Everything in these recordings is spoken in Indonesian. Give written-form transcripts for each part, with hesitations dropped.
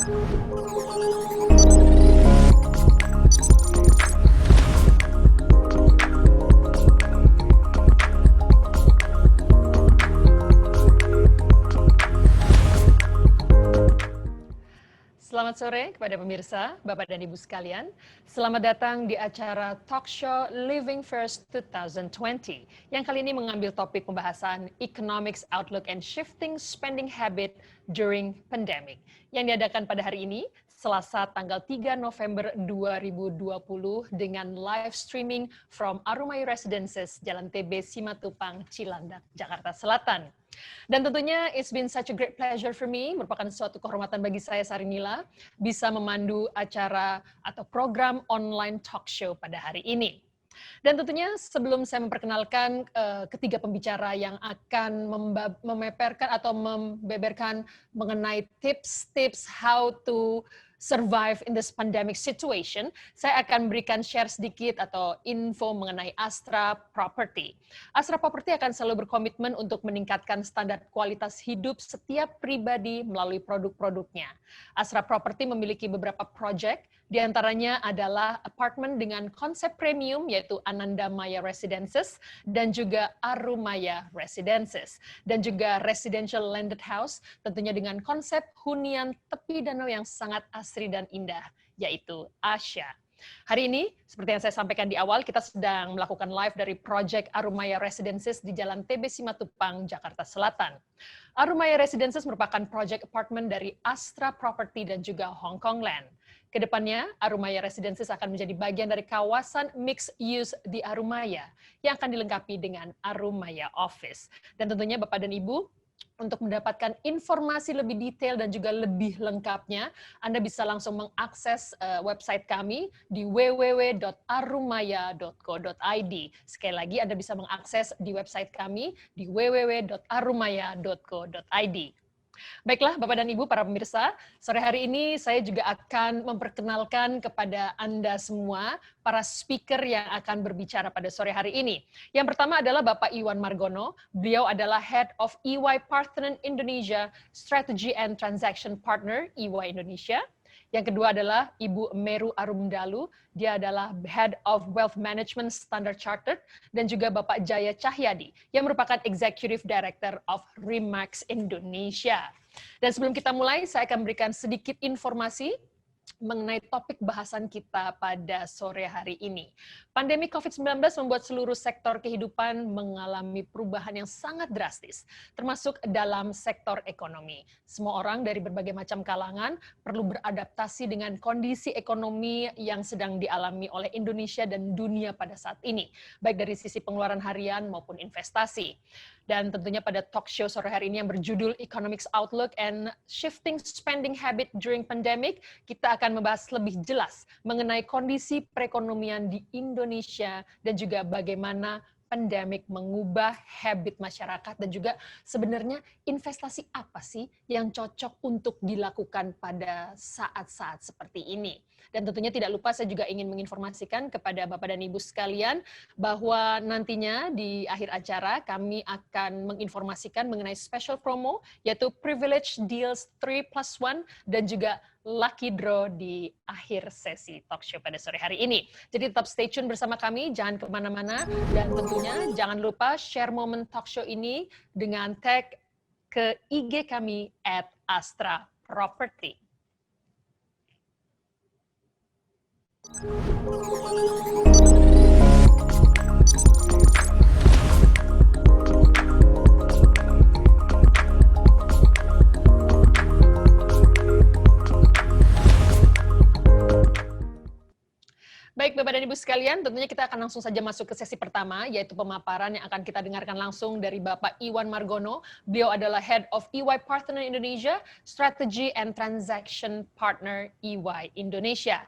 Selamat sore kepada pemirsa, Bapak dan Ibu sekalian. Selamat datang di acara Talk Show Living First 2020 yang kali ini mengambil topik pembahasan Economics Outlook and Shifting Spending Habit During Pandemic yang diadakan pada hari ini, Selasa tanggal 3 November 2020 dengan live streaming from Arumaya Residences, Jalan TB Simatupang, Cilandak, Jakarta Selatan. Dan tentunya it's been such a great pleasure for me, merupakan suatu kehormatan bagi saya Sarinila, bisa memandu acara atau program online talk show pada hari ini. Dan tentunya sebelum saya memperkenalkan ketiga pembicara yang akan memaparkan atau membeberkan mengenai tips-tips how to survive in this pandemic situation, saya akan berikan share sedikit atau info mengenai Astra Property. Astra Property akan selalu berkomitmen untuk meningkatkan standar kualitas hidup setiap pribadi melalui produk-produknya. Astra Property memiliki beberapa proyek, di antaranya adalah apartemen dengan konsep premium yaitu Ananda Maya Residences dan juga Arumaya Residences dan juga residential landed house tentunya dengan konsep hunian tepi danau yang sangat asri dan indah yaitu Asya. Hari ini, seperti yang saya sampaikan di awal, kita sedang melakukan live dari Project Arumaya Residences di Jalan TB Simatupang, Jakarta Selatan. Arumaya Residences merupakan proyek apartemen dari Astra Property dan juga Hong Kong Land. Kedepannya, Arumaya Residences akan menjadi bagian dari kawasan mixed use di Arumaya yang akan dilengkapi dengan Arumaya Office. Dan tentunya Bapak dan Ibu, untuk mendapatkan informasi lebih detail dan juga lebih lengkapnya, Anda bisa langsung mengakses website kami di www.arumaya.co.id. Sekali lagi, Anda bisa mengakses di website kami di www.arumaya.co.id. Baiklah, Bapak dan Ibu, para pemirsa, sore hari ini saya juga akan memperkenalkan kepada Anda semua para speaker yang akan berbicara pada sore hari ini. Yang pertama adalah Bapak Iwan Margono, beliau adalah Head of EY Parthenon Indonesia, Strategy and Transaction Partner EY Indonesia. Yang kedua adalah Ibu Meru Arumdalu, dia adalah Head of Wealth Management Standard Chartered, dan juga Bapak Jaya Cahyadi, yang merupakan Executive Director of Remax Indonesia. Dan sebelum kita mulai, saya akan berikan sedikit informasi mengenai topik bahasan kita pada sore hari ini. Pandemi COVID-19 membuat seluruh sektor kehidupan mengalami perubahan yang sangat drastis, termasuk dalam sektor ekonomi. Semua orang dari berbagai macam kalangan perlu beradaptasi dengan kondisi ekonomi yang sedang dialami oleh Indonesia dan dunia pada saat ini, baik dari sisi pengeluaran harian maupun investasi. Dan tentunya pada talk show sore hari ini yang berjudul Economics Outlook and Shifting Spending Habit During Pandemic, kita akan membahas lebih jelas mengenai kondisi perekonomian di Indonesia dan juga bagaimana pandemik mengubah habit masyarakat dan juga sebenarnya investasi apa sih yang cocok untuk dilakukan pada saat-saat seperti ini. Dan tentunya tidak lupa saya juga ingin menginformasikan kepada Bapak dan Ibu sekalian bahwa nantinya di akhir acara kami akan menginformasikan mengenai special promo yaitu Privilege Deals 3+1 dan juga lucky draw di akhir sesi talk show pada sore hari ini. Jadi tetap stay tune bersama kami, jangan kemana-mana, dan tentunya jangan lupa share momen talk show ini dengan tag ke IG kami @AstraProperty. Baik, Bapak dan Ibu sekalian, tentunya kita akan langsung saja masuk ke sesi pertama, yaitu pemaparan yang akan kita dengarkan langsung dari Bapak Iwan Margono. Beliau adalah Head of EY Parthenon Indonesia, Strategy and Transaction Partner EY Indonesia.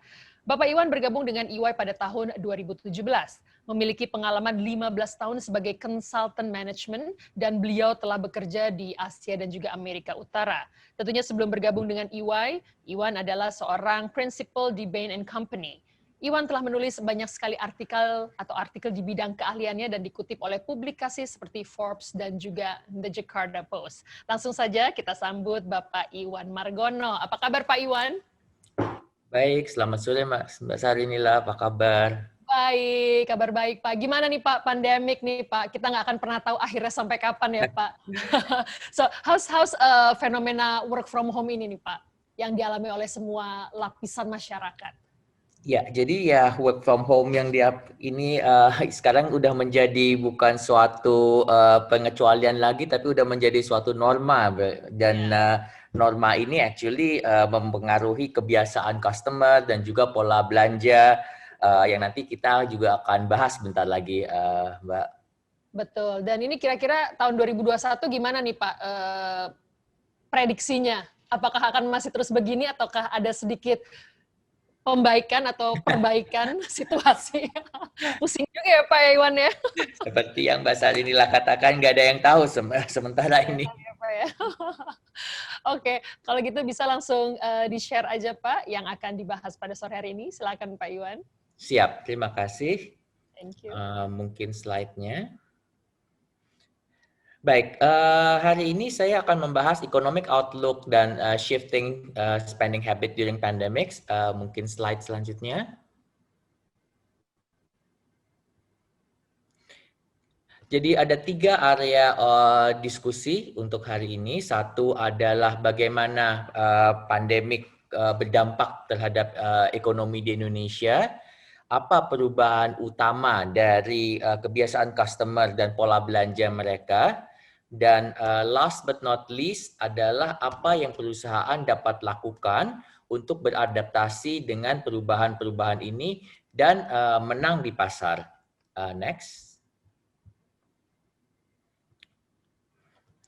Bapak Iwan bergabung dengan EY pada tahun 2017, memiliki pengalaman 15 tahun sebagai consultant management, dan beliau telah bekerja di Asia dan juga Amerika Utara. Tentunya sebelum bergabung dengan EY, Iwan adalah seorang principal di Bain & Company. Iwan telah menulis banyak sekali artikel di bidang keahliannya dan dikutip oleh publikasi seperti Forbes dan juga The Jakarta Post. Langsung saja kita sambut Bapak Iwan Margono. Apa kabar Pak Iwan? Baik, selamat sore Mbak Sarinila, apa kabar? Baik, kabar baik Pak. Gimana nih Pak, pandemik nih Pak? Kita nggak akan pernah tahu akhirnya sampai kapan ya Pak. So, how's fenomena work from home ini nih Pak, yang dialami oleh semua lapisan masyarakat? Ya, jadi ya work from home yang ini sekarang udah menjadi bukan suatu pengecualian lagi, tapi udah menjadi suatu norma. Dan norma ini actually mempengaruhi kebiasaan customer dan juga pola belanja yang nanti kita juga akan bahas bentar lagi, Mbak. Betul. Dan ini kira-kira tahun 2021 gimana nih Pak prediksinya? Apakah akan masih terus begini ataukah ada sedikit pembaikan atau perbaikan situasi? Pusing juga ya Pak Iwan ya. Seperti yang Mbak Sarinila katakan, nggak ada yang tahu sementara ini. Oke, kalau gitu bisa langsung di-share aja Pak yang akan dibahas pada sore hari ini. Silakan Pak Iwan. Siap, terima kasih. Thank you. Mungkin slide-nya. Baik, hari ini saya akan membahas economic outlook dan shifting spending habit during pandemics. Mungkin slide selanjutnya. Jadi ada 3 area diskusi untuk hari ini. Satu adalah bagaimana pandemik berdampak terhadap ekonomi di Indonesia. Apa perubahan utama dari kebiasaan customer dan pola belanja mereka. Dan last but not least adalah apa yang perusahaan dapat lakukan untuk beradaptasi dengan perubahan-perubahan ini dan menang di pasar. Next.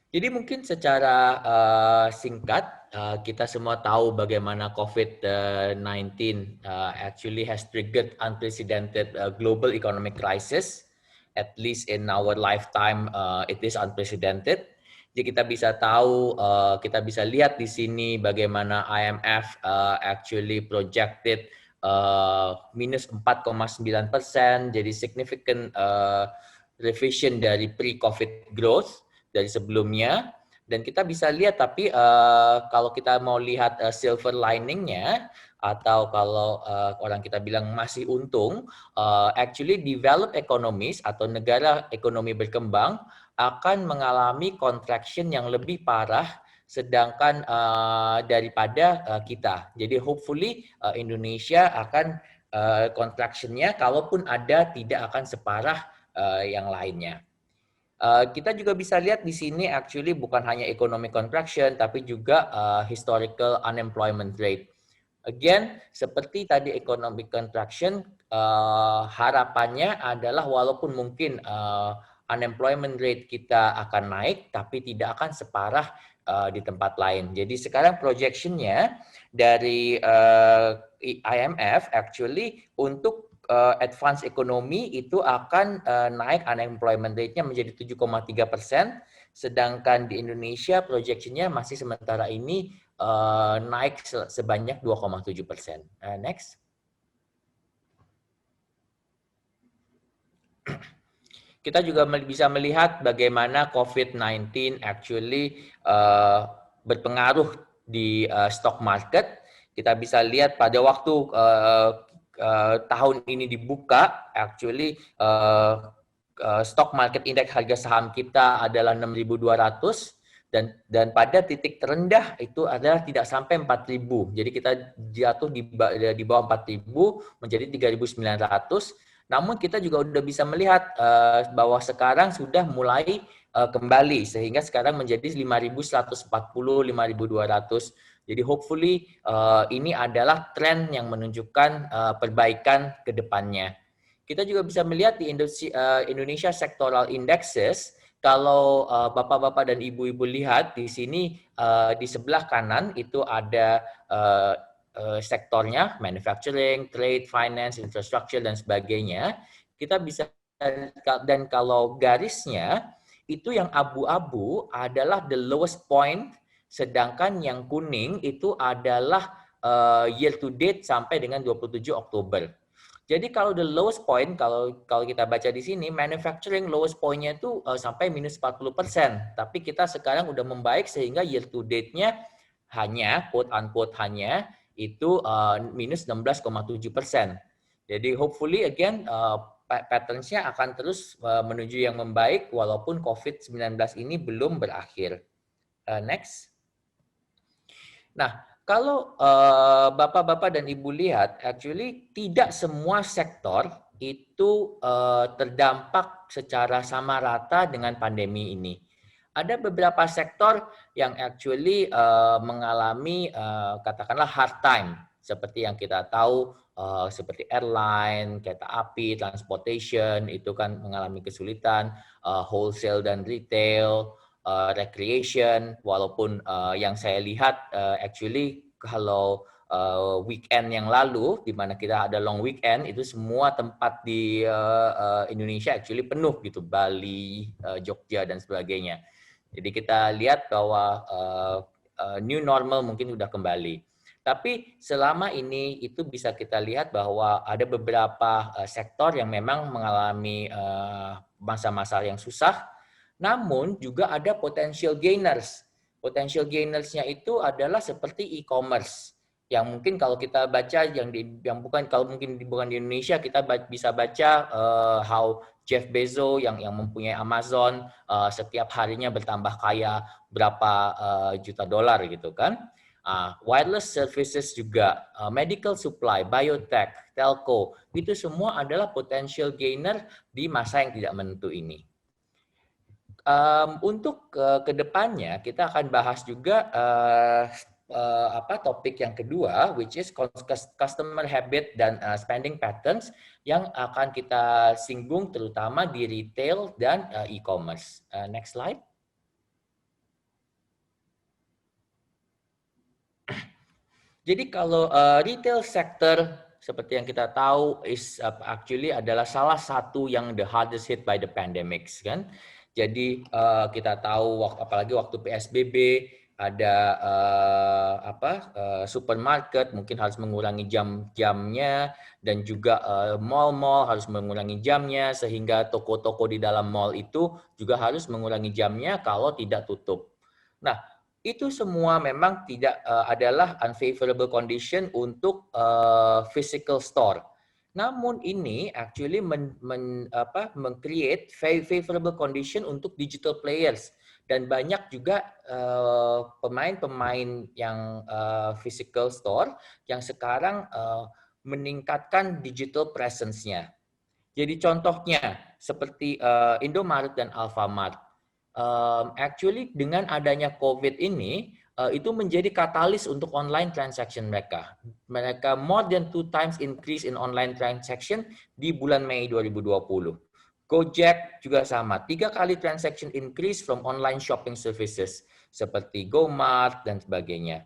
Jadi mungkin secara singkat, kita semua tahu bagaimana COVID-19 actually has triggered unprecedented global economic crisis. At least in our lifetime, it is unprecedented. Jadi kita bisa tahu, kita bisa lihat di sini bagaimana IMF actually projected minus 4,9%, jadi significant revision dari pre-COVID growth dari sebelumnya. Dan kita bisa lihat, tapi kalau kita mau lihat silver liningnya, atau kalau orang kita bilang masih untung, actually developed economies atau negara ekonomi berkembang akan mengalami contraction yang lebih parah sedangkan daripada kita. Jadi hopefully Indonesia akan contraction-nya, kalaupun ada, tidak akan separah yang lainnya. Kita juga bisa lihat di sini actually bukan hanya economic contraction, tapi juga historical unemployment rate. Again, seperti tadi economic contraction, harapannya adalah walaupun mungkin unemployment rate kita akan naik, tapi tidak akan separah di tempat lain. Jadi sekarang projectionnya dari IMF actually untuk advance ekonomi itu akan naik unemployment rate-nya menjadi 7,3%, sedangkan di Indonesia projectionnya masih sementara ini naik sebanyak 2,7%. Next. Kita juga bisa melihat bagaimana COVID-19 actually berpengaruh di stock market. Kita bisa lihat pada waktu tahun ini dibuka, actually stock market indeks harga saham kita adalah 6.200. Dan pada titik terendah itu adalah tidak sampai 4.000. Jadi kita jatuh di bawah 4.000 menjadi 3.900. Namun kita juga sudah bisa melihat bahwa sekarang sudah mulai kembali sehingga sekarang menjadi 5.140, 5.200. Jadi hopefully ini adalah tren yang menunjukkan perbaikan ke depannya. Kita juga bisa melihat di Indonesia Sectoral Indexes. Kalau bapak-bapak dan ibu-ibu lihat di sini di sebelah kanan itu ada sektornya manufacturing, trade, finance, infrastructure dan sebagainya. Kita bisa, dan kalau garisnya itu yang abu-abu adalah the lowest point, sedangkan yang kuning itu adalah year to date sampai dengan 27 Oktober. Jadi kalau the lowest point, kalau kita baca di sini, manufacturing lowest point-nya itu sampai minus 40%. Tapi kita sekarang udah membaik sehingga year to date-nya hanya, quote unquote hanya, itu minus 16,7%. Jadi hopefully again, patterns-nya akan terus menuju yang membaik walaupun COVID-19 ini belum berakhir. Next. Nah, kalau Bapak-Bapak dan Ibu lihat, actually tidak semua sektor itu terdampak secara sama rata dengan pandemi ini. Ada beberapa sektor yang actually mengalami katakanlah hard time, seperti yang kita tahu seperti airline, kereta api, transportation itu kan mengalami kesulitan, wholesale dan retail, recreation, walaupun yang saya lihat actually kalau weekend yang lalu di mana kita ada long weekend itu semua tempat di Indonesia actually penuh gitu, Bali, Jogja dan sebagainya. Jadi kita lihat bahwa new normal mungkin sudah kembali. Tapi selama ini itu bisa kita lihat bahwa ada beberapa sektor yang memang mengalami masa-masa yang susah, namun juga ada potential gainers. Potential gainersnya itu adalah seperti e-commerce yang mungkin kalau kita baca yang bukan kalau mungkin bukan di Indonesia kita bisa baca how Jeff Bezos yang mempunyai Amazon setiap harinya bertambah kaya berapa juta dolar gitu kan. Wireless services juga, medical supply, biotech, telco, itu semua adalah potential gainer di masa yang tidak menentu ini. Untuk kedepannya kita akan bahas juga topik yang kedua, which is customer habit dan spending patterns yang akan kita singgung terutama di retail dan e-commerce. Next slide. Jadi kalau retail sector seperti yang kita tahu is actually adalah salah satu yang the hardest hit by the pandemics kan. Jadi kita tahu apalagi waktu PSBB ada supermarket mungkin harus mengurangi jam-jamnya dan juga mall-mall harus mengurangi jamnya sehingga toko-toko di dalam mall itu juga harus mengurangi jamnya kalau tidak tutup. Nah, itu semua memang tidak adalah unfavorable condition untuk physical store. Namun ini actually create favorable condition untuk digital players dan banyak juga pemain-pemain yang physical store yang sekarang meningkatkan digital presence-nya. Jadi contohnya seperti Indomaret dan Alfamart. Actually dengan adanya COVID ini itu menjadi katalis untuk online transaction mereka. Mereka more than 2 times increase in online transaction di bulan Mei 2020. Gojek juga sama, 3 kali transaction increase from online shopping services seperti GoMart dan sebagainya.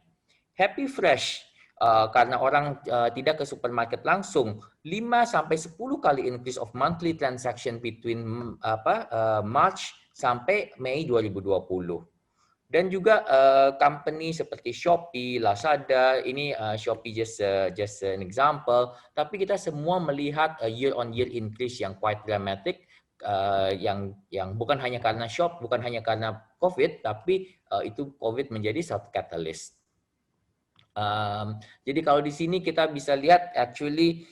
Happy Fresh karena orang tidak ke supermarket langsung, 5-10 kali increase of monthly transaction between March sampai Mei 2020. Dan juga company seperti Shopee, Lazada, ini Shopee just an example, tapi kita semua melihat year on year increase yang quite dramatic, yang bukan hanya karena bukan hanya karena COVID, tapi itu COVID menjadi satu catalyst. Jadi kalau di sini kita bisa lihat actually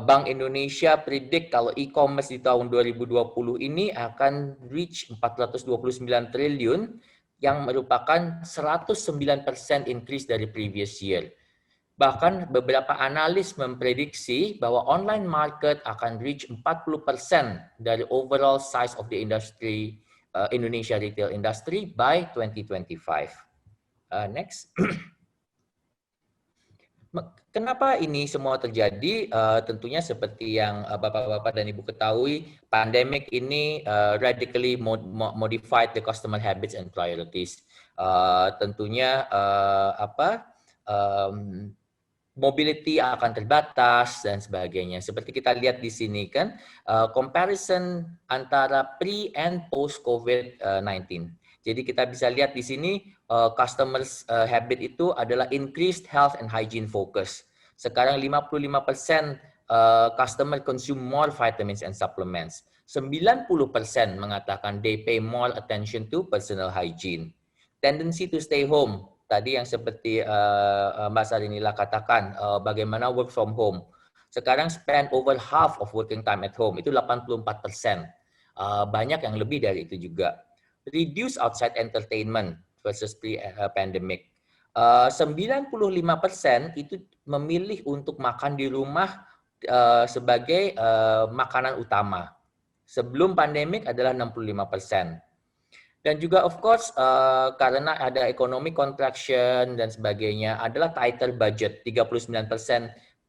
Bank Indonesia predict kalau e-commerce di tahun 2020 ini akan reach 429 triliun yang merupakan 109% increase dari previous year. Bahkan beberapa analis memprediksi bahwa online market akan reach 40% dari overall size of the industry Indonesia retail industry by 2025. Next. Kenapa ini semua terjadi? Tentunya seperti yang Bapak-Bapak dan Ibu ketahui, pandemic ini radically modified the customer habits and priorities. Tentunya mobility akan terbatas dan sebagainya. Seperti kita lihat di sini kan, comparison antara pre and post COVID-19. Jadi kita bisa lihat di sini customers habit itu adalah increased health and hygiene focus. Sekarang 55% customer consume more vitamins and supplements. 90% mengatakan they pay more attention to personal hygiene. Tendency to stay home, tadi yang seperti Mbak Sarinila katakan, bagaimana work from home. Sekarang spend over half of working time at home, itu 84%. Banyak yang lebih dari itu juga. Reduce outside entertainment versus pre-pandemic. 95% itu memilih untuk makan di rumah sebagai makanan utama. Sebelum pandemik adalah 65%. Dan juga of course karena ada economic contraction dan sebagainya adalah tighter budget, 39%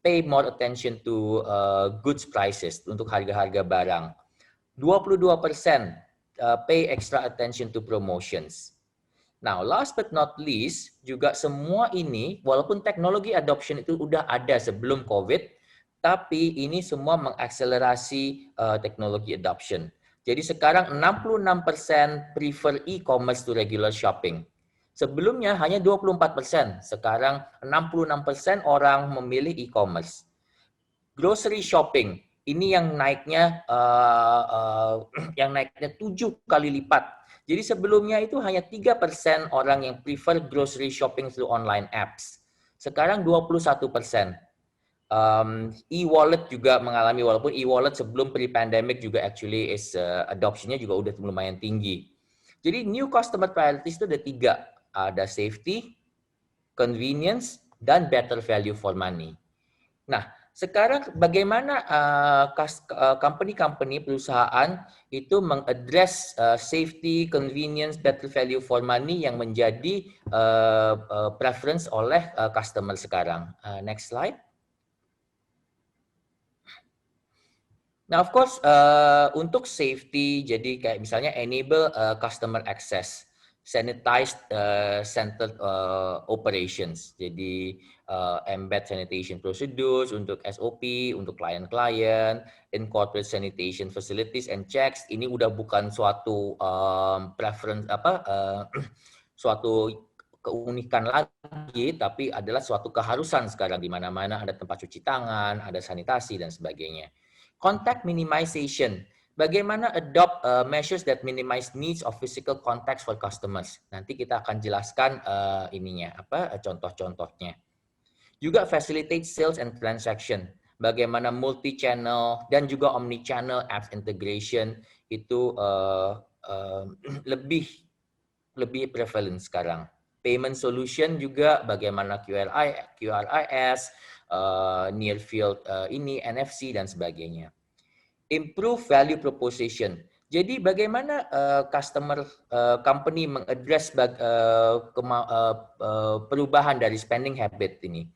pay more attention to goods prices untuk harga-harga barang. 22% pay extra attention to promotions. Now, last but not least, juga semua ini, walaupun teknologi adoption itu udah ada sebelum COVID, tapi ini semua mengakselerasi teknologi adoption. Jadi sekarang 66% prefer e-commerce to regular shopping. Sebelumnya hanya 24%, sekarang 66% orang memilih e-commerce. Grocery shopping, ini yang naiknya 7 kali lipat. Jadi sebelumnya itu hanya 3% orang yang prefer grocery shopping through online apps. Sekarang 21%. E-wallet juga mengalami, walaupun e-wallet sebelum pre-pandemic juga actually adoption-nya juga udah lumayan tinggi. Jadi new customer priorities itu ada 3. Ada safety, convenience, dan better value for money. Nah, sekarang bagaimana company-company, perusahaan itu mengaddress safety, convenience, better value for money yang menjadi preference oleh customer sekarang. Next slide. Nah, of course, untuk safety, jadi kayak misalnya enable customer access, sanitized centered operations. Jadi embed sanitation procedures untuk SOP, untuk klien-klien, incorporate sanitation facilities and checks. Ini udah bukan suatu preference suatu keunikan lagi, tapi adalah suatu keharusan sekarang di mana-mana ada tempat cuci tangan, ada sanitasi dan sebagainya. Contact minimization. Bagaimana adopt measures that minimize needs of physical contacts for customers. Nanti kita akan jelaskan contoh-contohnya. Juga facilitate sales and transaction. Bagaimana multi-channel dan juga omni-channel apps integration itu lebih prevalent sekarang. Payment solution juga bagaimana QRIS, near field NFC dan sebagainya. Improve value proposition. Jadi bagaimana company mengaddress perubahan dari spending habit ini.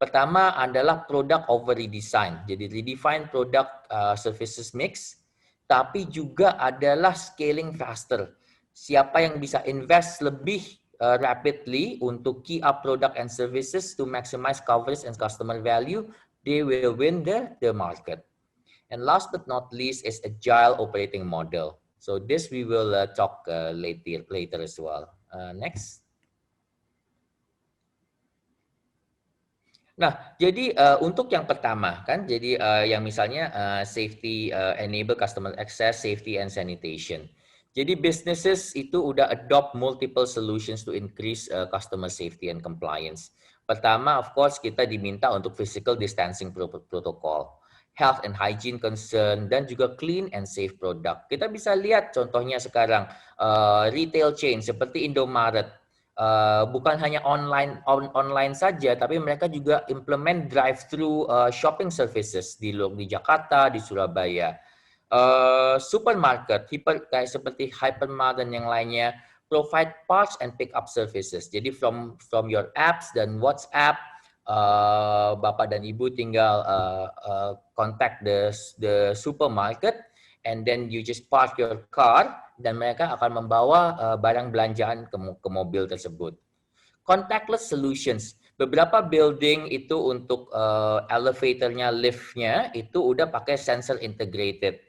Pertama adalah product over redesign. Jadi redefine product services mix, tapi juga adalah scaling faster. Siapa yang bisa invest lebih rapidly untuk key up product and services to maximize coverage and customer value, they will win the market. And last but not least is agile operating model. So this we will talk later as well. Next. Nah, jadi untuk yang pertama kan, jadi yang misalnya safety, enable customer access, safety and sanitation. Jadi businesses itu udah adopt multiple solutions to increase customer safety and compliance. Pertama, of course, kita diminta untuk physical distancing protocol, health and hygiene concern, dan juga clean and safe product. Kita bisa lihat contohnya sekarang retail chain seperti Indomaret. Bukan hanya online saja, tapi mereka juga implement drive-thru shopping services di Jakarta, di Surabaya. Supermarket, kayak seperti Hypermart dan yang lainnya, provide parts and pick up services. Jadi from your apps dan WhatsApp, Bapak dan Ibu tinggal contact the supermarket, and then you just park your car, dan mereka akan membawa barang belanjaan ke mobil tersebut. Contactless solutions. Beberapa building itu untuk elevatornya, liftnya itu udah pakai sensor integrated.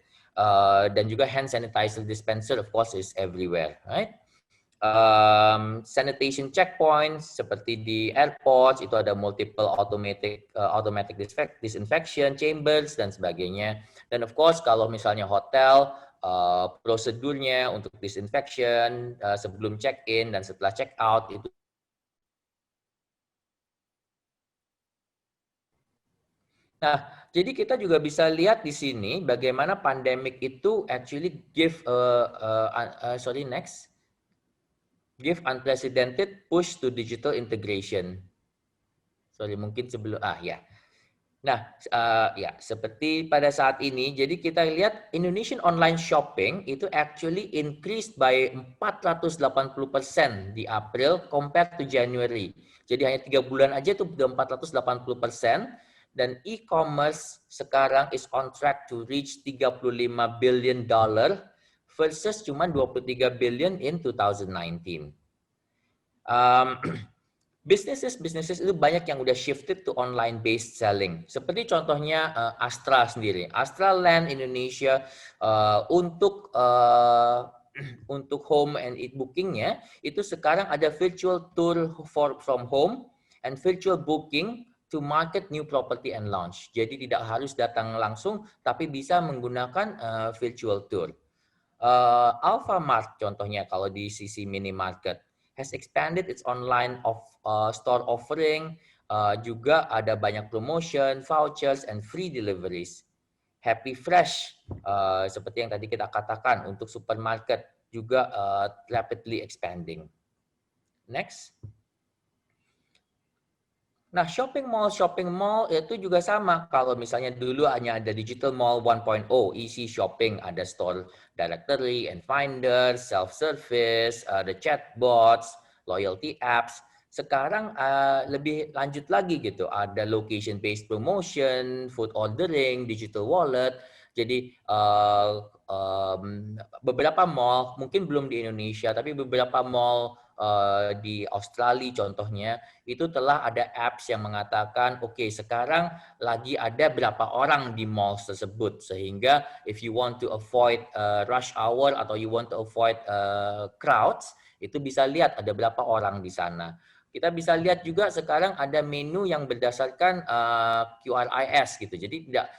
Dan juga hand sanitizer dispenser of course is everywhere, right? Sanitation checkpoints seperti di airports itu ada multiple automatic disinfection chambers dan sebagainya. Dan of course kalau misalnya hotel prosedurnya untuk disinfection sebelum check in dan setelah check out itu. Nah, jadi kita juga bisa lihat di sini bagaimana pandemic itu actually give give unprecedented push to digital integration. Sorry, mungkin sebelum ya. Nah, ya seperti pada saat ini, jadi kita lihat Indonesian online shopping itu actually increased by 480% di April compared to January. Jadi hanya 3 bulan aja itu udah 480%. Dan e-commerce sekarang is on track to reach $35 billion versus cuma 23 billion in 2019. Businesses itu banyak yang udah shifted to online based selling. Seperti contohnya Astra sendiri. Astra Land Indonesia untuk home and eat bookingnya itu sekarang ada virtual tour from home and virtual booking to market new property and launch. Jadi tidak harus datang langsung, tapi bisa menggunakan virtual tour. Alfamart contohnya kalau di sisi minimarket has expanded its online store offering, juga ada banyak promotion, vouchers, and free deliveries. Happy Fresh, seperti yang tadi kita katakan untuk supermarket juga rapidly expanding. Next. Nah, shopping mall itu juga sama. Kalau misalnya dulu hanya ada digital mall 1.0, easy shopping, ada store directory and finder, self-service, ada chatbots, loyalty apps. Sekarang lebih lanjut lagi gitu, ada location-based promotion, food ordering, digital wallet. Jadi beberapa mall, mungkin belum di Indonesia, tapi beberapa mall di Australia contohnya, itu telah ada apps yang mengatakan, oke, sekarang lagi ada berapa orang di mall tersebut, sehingga if you want to avoid rush hour atau you want to avoid crowds, itu bisa lihat ada berapa orang di sana. Kita bisa lihat juga sekarang ada menu yang berdasarkan QRIS gitu. Jadi tidak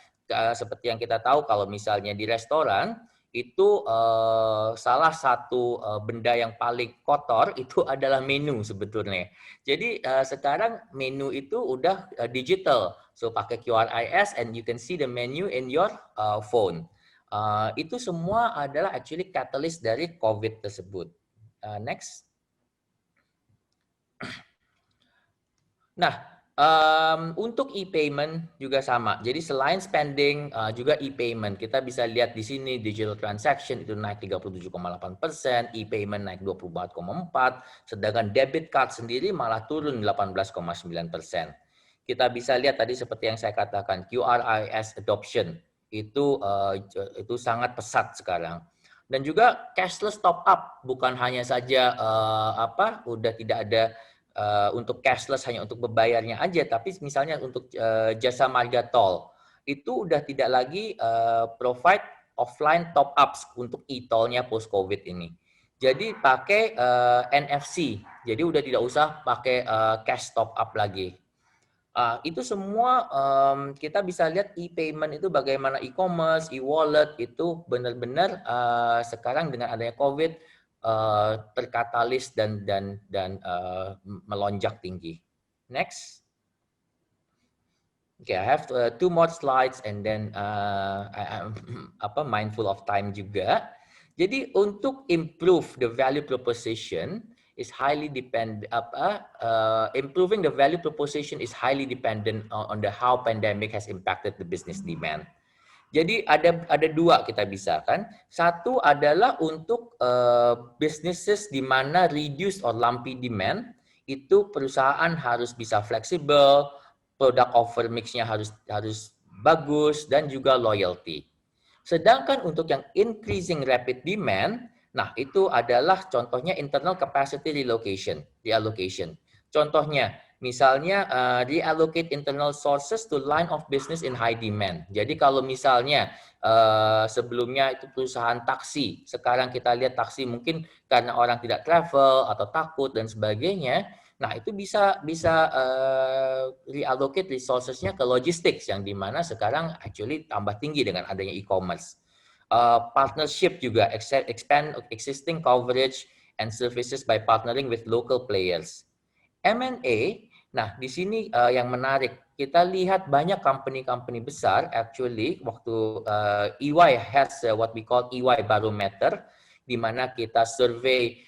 seperti yang kita tahu kalau misalnya di restoran itu salah satu benda yang paling kotor itu adalah menu sebetulnya. Jadi sekarang menu itu udah digital, so pakai QRIS and you can see the menu in your phone. Itu semua adalah actually catalyst dari COVID tersebut. Next. Nah, untuk e-payment juga sama. Jadi selain spending, juga e-payment. Kita bisa lihat di sini digital transaction itu naik 37,8%, e-payment naik 24,4%, sedangkan debit card sendiri malah turun 18,9%. Kita bisa lihat tadi seperti yang saya katakan, QRIS adoption itu sangat pesat sekarang. Dan juga cashless top up, bukan hanya saja udah tidak ada untuk cashless hanya untuk berbayarnya aja, tapi misalnya untuk jasa marga tol itu udah tidak lagi provide offline top ups untuk e-tolnya post COVID ini. Jadi pakai NFC, jadi udah tidak usah pakai cash top up lagi. Itu semua kita bisa lihat e-payment itu bagaimana e-commerce, e-wallet itu benar-benar sekarang dengan adanya COVID terkatalis dan melonjak tinggi. Next. Okay, I have 2 more slides and then I'm mindful of time juga. Jadi untuk improve the value proposition is highly improving the value proposition is highly dependent on the how pandemic has impacted the business demand. Jadi ada dua kita bisa kan. Satu adalah untuk businesses di mana reduced or lumpy demand, itu perusahaan harus bisa fleksibel, product offer mix-nya harus bagus dan juga loyalty. Sedangkan untuk yang increasing rapid demand, nah itu adalah contohnya internal capacity reallocation. Contohnya Misalnya reallocate internal sources to line of business in high demand. Jadi kalau misalnya sebelumnya itu perusahaan taksi, sekarang kita lihat taksi mungkin karena orang tidak travel atau takut dan sebagainya. Nah itu bisa reallocate resourcesnya ke logistics yang dimana sekarang actually tambah tinggi dengan adanya e-commerce. Partnership juga expand existing coverage and services by partnering with local players. M&A, nah di sini yang menarik, kita lihat banyak company-company besar, actually waktu EY has what we call EY Barometer, di mana kita survei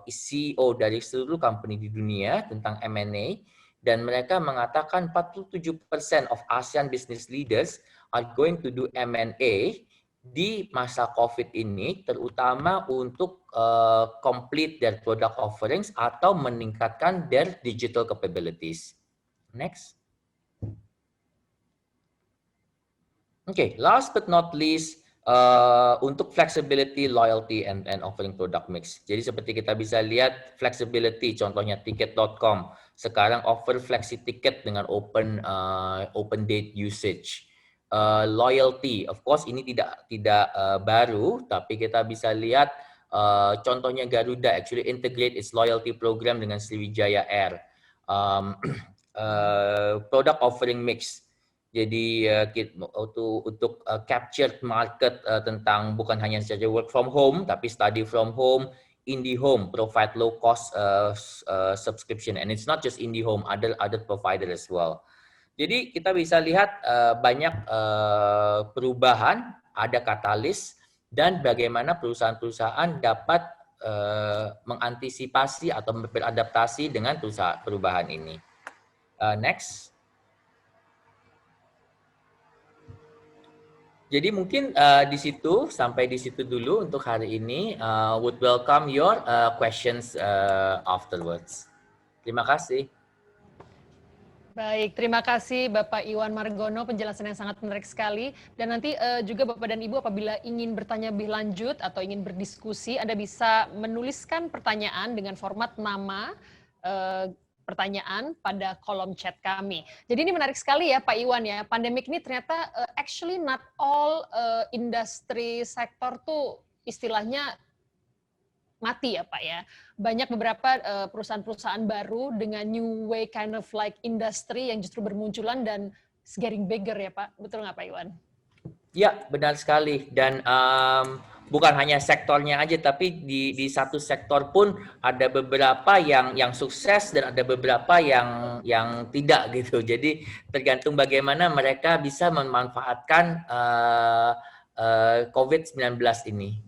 CEO dari seluruh company di dunia tentang M&A, dan mereka mengatakan 47% of ASEAN business leaders are going to do M&A di masa COVID ini, terutama untuk complete their product offerings atau meningkatkan their digital capabilities. Next. Okay, last but not least, untuk flexibility, loyalty, and offering product mix. Jadi seperti kita bisa lihat, flexibility, contohnya tiket.com, sekarang offer flexi ticket dengan open date usage. Loyalty, of course ini tidak baru, tapi kita bisa lihat contohnya Garuda actually integrate its loyalty program dengan Sriwijaya Air. Product offering mix. Jadi untuk capture market tentang bukan hanya saja work from home, tapi study from home, IndiHome provide low cost subscription, and it's not just IndiHome, other provider as well. Jadi kita bisa lihat banyak perubahan, ada katalis, dan bagaimana perusahaan-perusahaan dapat mengantisipasi atau beradaptasi dengan perubahan ini. Next. Jadi mungkin sampai di situ dulu untuk hari ini. Would welcome your questions afterwards. Terima kasih. Baik, terima kasih Bapak Iwan Margono, penjelasan yang sangat menarik sekali. Dan nanti juga Bapak dan Ibu apabila ingin bertanya lebih lanjut atau ingin berdiskusi, Anda bisa menuliskan pertanyaan dengan format nama, pertanyaan pada kolom chat kami. Jadi ini menarik sekali ya Pak Iwan ya, pandemik ini ternyata actually not all industri sektor tuh istilahnya mati ya Pak ya. Banyak beberapa perusahaan-perusahaan baru dengan new way kind of like industry yang justru bermunculan dan getting bigger ya Pak. Betul nggak Pak Iwan? Ya, benar sekali. Dan bukan hanya sektornya aja, tapi di satu sektor pun ada beberapa yang sukses dan ada beberapa yang tidak gitu. Jadi tergantung bagaimana mereka bisa memanfaatkan COVID-19 ini.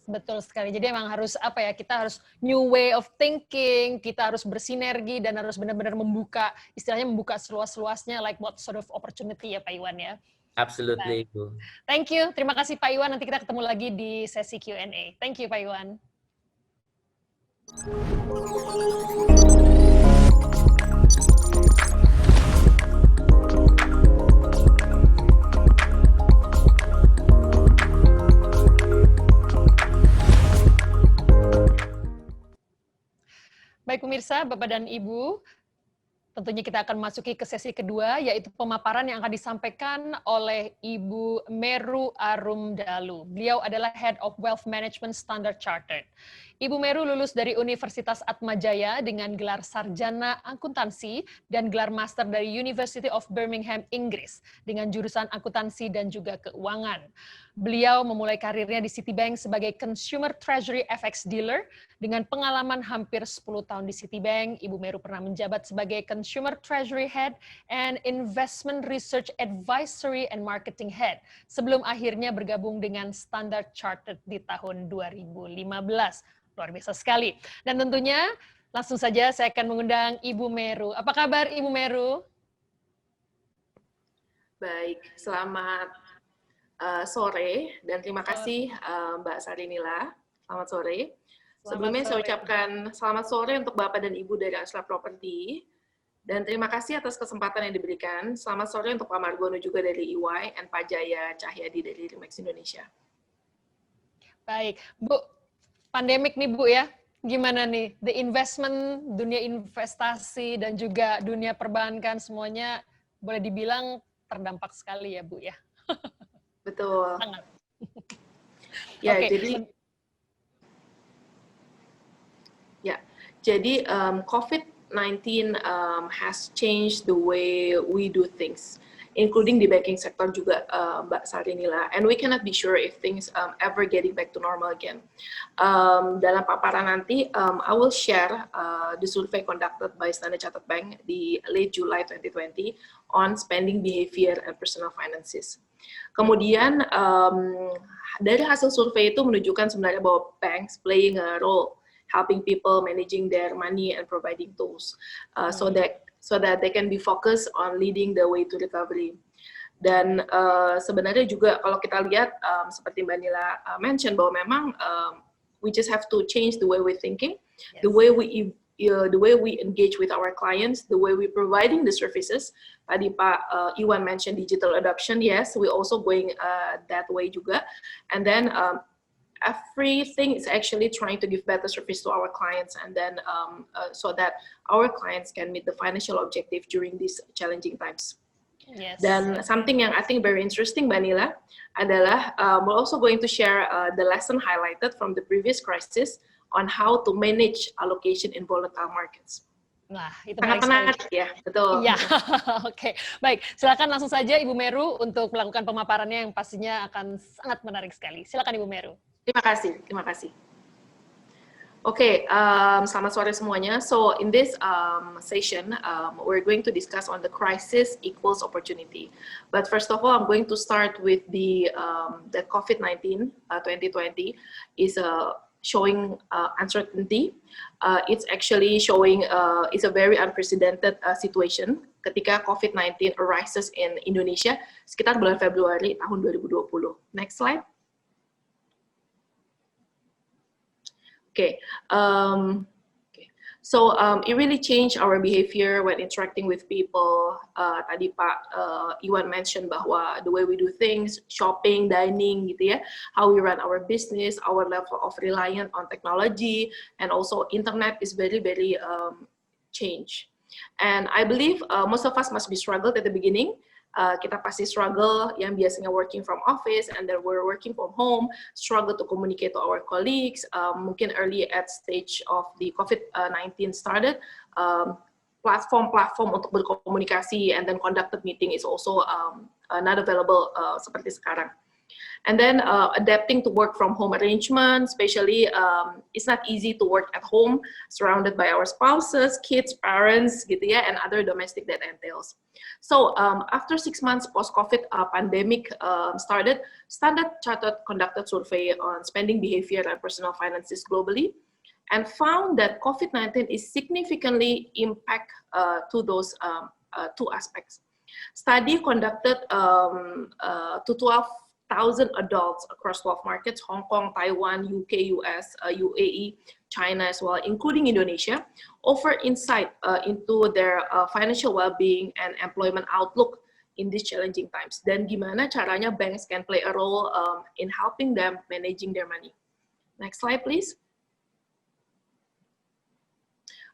Betul sekali. Jadi emang harus apa ya? Kita harus new way of thinking, kita harus bersinergi dan harus benar-benar membuka, istilahnya membuka seluas-luasnya like what sort of opportunity ya Pak Iwan ya. Absolutely. Nah, thank you. Terima kasih Pak Iwan. Nanti kita ketemu lagi di sesi Q&A. Thank you Pak Iwan. Baik pemirsa, Bapak dan Ibu, tentunya kita akan memasuki ke sesi kedua, yaitu pemaparan yang akan disampaikan oleh Ibu Meru Arumdalu. Beliau adalah Head of Wealth Management Standard Chartered. Ibu Meru lulus dari Universitas Atmajaya dengan gelar sarjana akuntansi dan gelar master dari University of Birmingham, Inggris, dengan jurusan akuntansi dan juga keuangan. Beliau memulai karirnya di Citibank sebagai Consumer Treasury FX Dealer. Dengan pengalaman hampir 10 tahun di Citibank, Ibu Meru pernah menjabat sebagai Consumer Treasury Head and Investment Research Advisory and Marketing Head, sebelum akhirnya bergabung dengan Standard Chartered di tahun 2015. Luar biasa sekali. Dan tentunya langsung saja saya akan mengundang Ibu Meru. Apa kabar Ibu Meru? Baik, selamat sore dan terima kasih Mbak Sarinila. Selamat sore. Sebelumnya saya ucapkan selamat sore untuk Bapak dan Ibu dari Ansela Property. Dan terima kasih atas kesempatan yang diberikan. Selamat sore untuk Pak Margono juga dari EY dan Pak Jaya Cahyadi dari Remax Indonesia. Baik, Bu. Pandemik nih Bu ya. gimana nih, the investment, dunia investasi dan juga dunia perbankan semuanya boleh dibilang terdampak sekali ya Bu ya. Betul. Sangat. Ya, Oke. Jadi COVID-19 has changed the way we do things, including the banking sector juga, Mbak Sarinila. And we cannot be sure if things ever getting back to normal again. Dalam paparan nanti, I will share the survey conducted by Standard Chartered Bank di late July 2020 on spending behavior and personal finances. Kemudian dari hasil survei itu menunjukkan sebenarnya bahwa banks playing a role helping people managing their money and providing tools so that they can be focused on leading the way to recovery. Dan sebenarnya juga kalau kita lihat seperti Mbak Nila mention bahwa memang we just have to change the way we're thinking, yes. the way we engage with our clients, the way we providing the services. Tadi Pak Iwan mention digital adoption, yes, we also going that way juga. And then everything is actually trying to give better service to our clients, and then so that our clients can meet the financial objective during these challenging times. Yes. Dan something yang I think very interesting, Mbak Nila, adalah we're also going to share the lesson highlighted from the previous crisis on how to manage allocation in volatile markets. Nah, itu sangat menarik ya, betul. Iya, oke. Baik, silakan langsung saja Ibu Meru untuk melakukan pemaparannya yang pastinya akan sangat menarik sekali. Silakan Ibu Meru. Terima kasih. Oke, selamat sore semuanya. So in this session, we're going to discuss on the crisis equals opportunity. But first of all, I'm going to start with the COVID-19 2020 is showing uncertainty. It's actually showing it's a very unprecedented situation ketika COVID-19 arises in Indonesia sekitar bulan Februari tahun 2020. Next slide. Okay. So it really changed our behavior when interacting with people. Tadi Pak Iwan mentioned bahwa the way we do things, shopping, dining, gitu ya, how we run our business, our level of reliance on technology, and also internet is very, very changed. And I believe most of us must be struggled at the beginning. Kita pasti struggle yang biasanya working from office and then we're working from home, struggle to communicate to our colleagues. Mungkin early at stage of the COVID-19 started, platform untuk berkomunikasi and then conducted meeting is also not available seperti sekarang. And then adapting to work from home arrangements, especially it's not easy to work at home, surrounded by our spouses, kids, parents, gitu ya, and other domestic that entails. So after 6 months post-COVID pandemic started, Standard Chartered conducted survey on spending behavior and personal finances globally, and found that COVID-19 is significantly impact to those two aspects. Study conducted to 12,000 adults across 12 markets, Hong Kong, Taiwan, UK, US, UAE, China as well, including Indonesia, offer insight into their financial well-being and employment outlook in these challenging times. Dan gimana caranya banks can play a role in helping them managing their money. Next slide, please.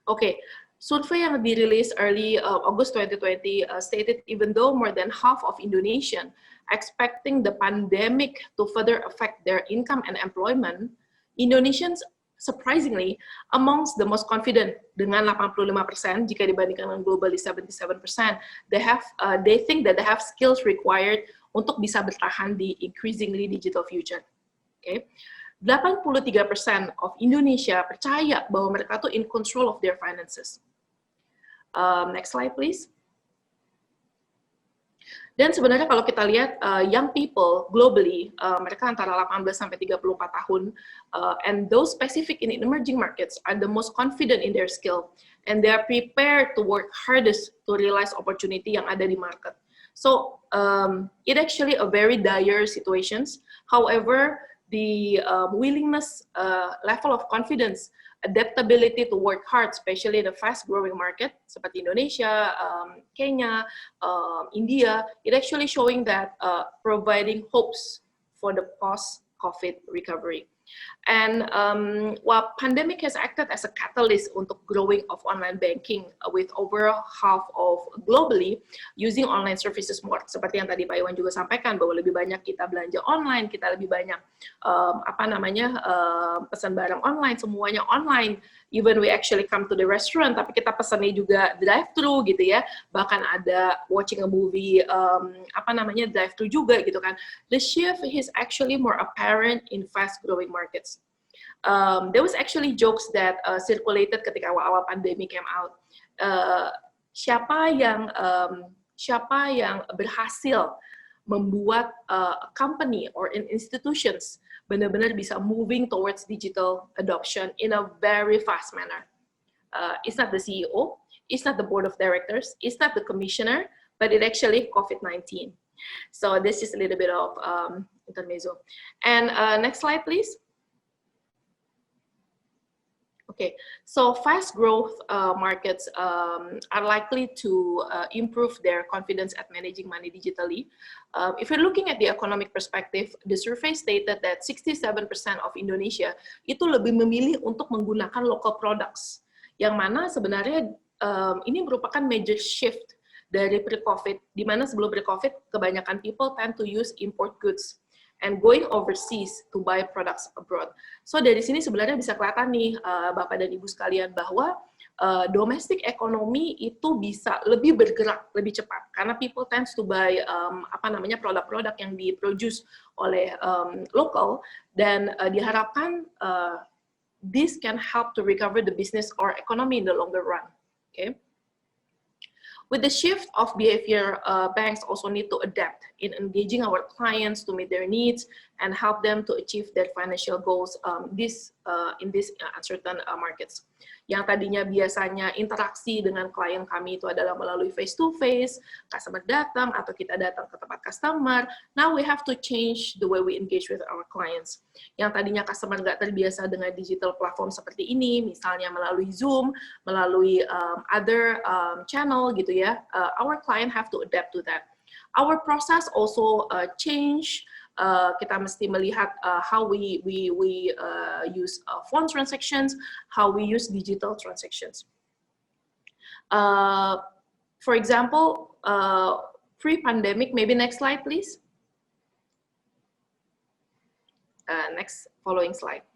Okay. Survey yang dirilis early August 2020 stated even though more than half of Indonesian expecting the pandemic to further affect their income and employment, Indonesians surprisingly amongst the most confident dengan 85% jika dibandingkan dengan globally 77%, they think that they have skills required untuk bisa bertahan di increasingly digital future. Okay. 83% of Indonesia percaya bahwa mereka tuh in control of their finances. Next slide, please. Dan sebenarnya kalau kita lihat young people globally, mereka antara 18 sampai 34 tahun, and those specific in emerging markets are the most confident in their skill, and they are prepared to work hardest to realize opportunity yang ada di market. So it actually a very dire situations. However, the willingness, level of confidence, adaptability to work hard, especially in a fast-growing market seperti Indonesia, Kenya, India, it actually showing that providing hopes for the post-COVID recovery. And while pandemic has acted as a catalyst untuk growing of online banking with over half of globally using online services more. Seperti yang tadi Pak Iwan juga sampaikan bahwa lebih banyak kita belanja online, kita lebih banyak pesan barang online, semuanya online. Even we actually come to the restaurant, tapi kita pesannya juga drive-thru gitu ya. Bahkan ada watching a movie, drive-thru juga gitu kan. The shift is actually more apparent in fast-growing markets. There was actually jokes that circulated ketika awal-awal pandemi came out. Siapa yang berhasil membuat company or institutions benar-benar bisa moving towards digital adoption in a very fast manner. It's not the CEO, it's not the board of directors, it's not the commissioner, but it actually COVID-19. So this is a little bit of intermezzo. And next slide, please. Okay, so fast growth markets are likely to improve their confidence at managing money digitally. If you're looking at the economic perspective, the survey stated that 67% of Indonesia itu lebih memilih untuk menggunakan local products, yang mana sebenarnya ini merupakan major shift dari pre-COVID, di mana sebelum pre-COVID kebanyakan people tend to use import goods and going overseas to buy products abroad. So dari sini sebenarnya bisa kelihatan nih Bapak dan Ibu sekalian bahwa domestic economy itu bisa lebih bergerak lebih cepat karena people tends to buy produk-produk yang diproduce oleh local, dan diharapkan this can help to recover the business or economy in the longer run. Okay. With the shift of behavior, banks also need to adapt in engaging our clients to meet their needs and help them to achieve their financial goals in these uncertain markets. Yang tadinya biasanya interaksi dengan klien kami itu adalah melalui face-to-face, customer datang, atau kita datang ke tempat customer, now we have to change the way we engage with our clients. Yang tadinya customer nggak terbiasa dengan digital platform seperti ini, misalnya melalui Zoom, melalui other channel gitu ya, our client have to adapt to that. Our process also change. Kita mesti melihat how we use phone transactions, how we use digital transactions. For example, pre-pandemic, maybe next slide, please. Next, following slide.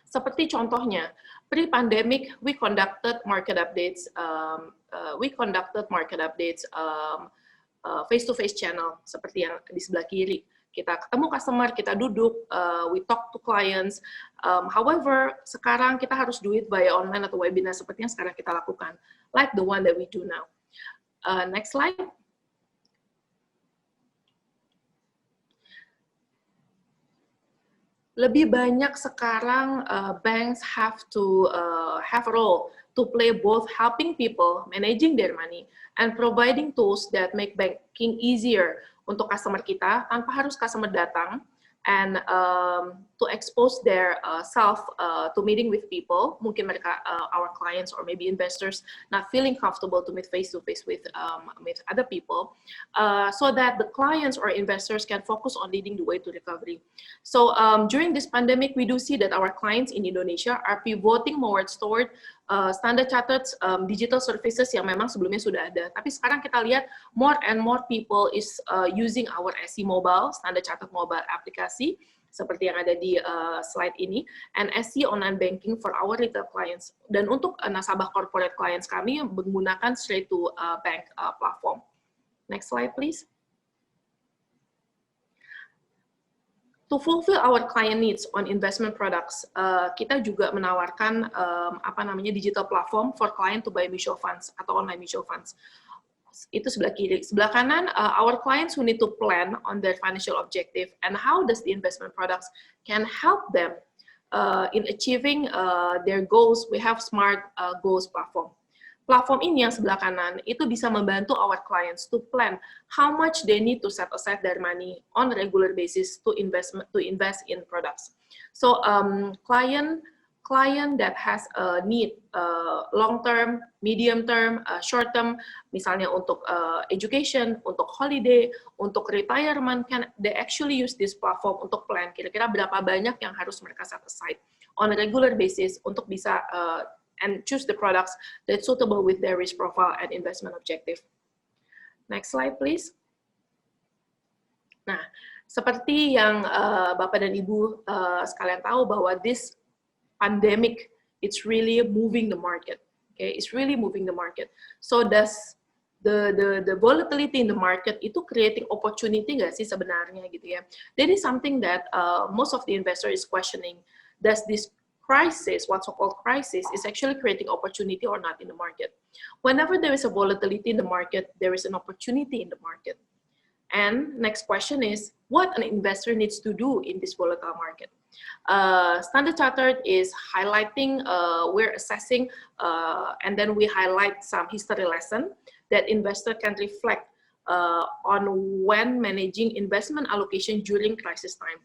Seperti contohnya, pre-pandemic, we conducted market updates. Face-to-face channel seperti yang di sebelah kiri. Kita ketemu customer, kita duduk, we talk to clients. However, sekarang kita harus do it via online atau webinar seperti yang sekarang kita lakukan, like the one that we do now. Next slide. Lebih banyak sekarang banks have to have a role to play both helping people managing their money and providing tools that make banking easier untuk customer kita tanpa harus customer datang, and to expose their self to meeting with people. Mungkin mereka our clients or maybe investors not feeling comfortable to meet face to face with other people, so that the clients or investors can focus on leading the way to recovery. So during this pandemic, we do see that our clients in Indonesia are pivoting more toward Standard Chartered digital services yang memang sebelumnya sudah ada. Tapi sekarang kita lihat more and more people is using our SC Mobile, Standard Chartered mobile aplikasi, seperti yang ada di slide ini, and SC online banking for our retail clients. Dan untuk nasabah corporate clients kami menggunakan straight to bank platform. Next slide, please. To fulfill our client needs on investment products, kita juga menawarkan digital platform for client to buy mutual funds atau online mutual funds. Itu sebelah kiri. Sebelah kanan, our clients who need to plan on their financial objective and how does the investment products can help them in achieving their goals. We have Smart Goals platform. Platform ini yang sebelah kanan itu bisa membantu our clients to plan how much they need to set aside their money on a regular basis to invest in products. So client client that has a need long term, medium term, short term, misalnya untuk education, untuk holiday, untuk retirement, can they actually use this platform untuk plan kira-kira berapa banyak yang harus mereka set aside on a regular basis untuk bisa and choose the products that suitable with their risk profile and investment objective. Next slide, please. Nah, seperti yang Bapak dan Ibu sekalian tahu bahwa this pandemic, it's really moving the market. Okay, it's really moving the market. So does the volatility in the market itu creating opportunity nggak sih sebenarnya gitu ya? That is something that most of the investor is questioning. Does this crisis, what so-called crisis, is actually creating opportunity or not in the market? Whenever there is a volatility in the market, there is an opportunity in the market. And next question is, what an investor needs to do in this volatile market? Standard Chartered is highlighting, we're assessing, and then we highlight some history lesson that investor can reflect on when managing investment allocation during crisis time.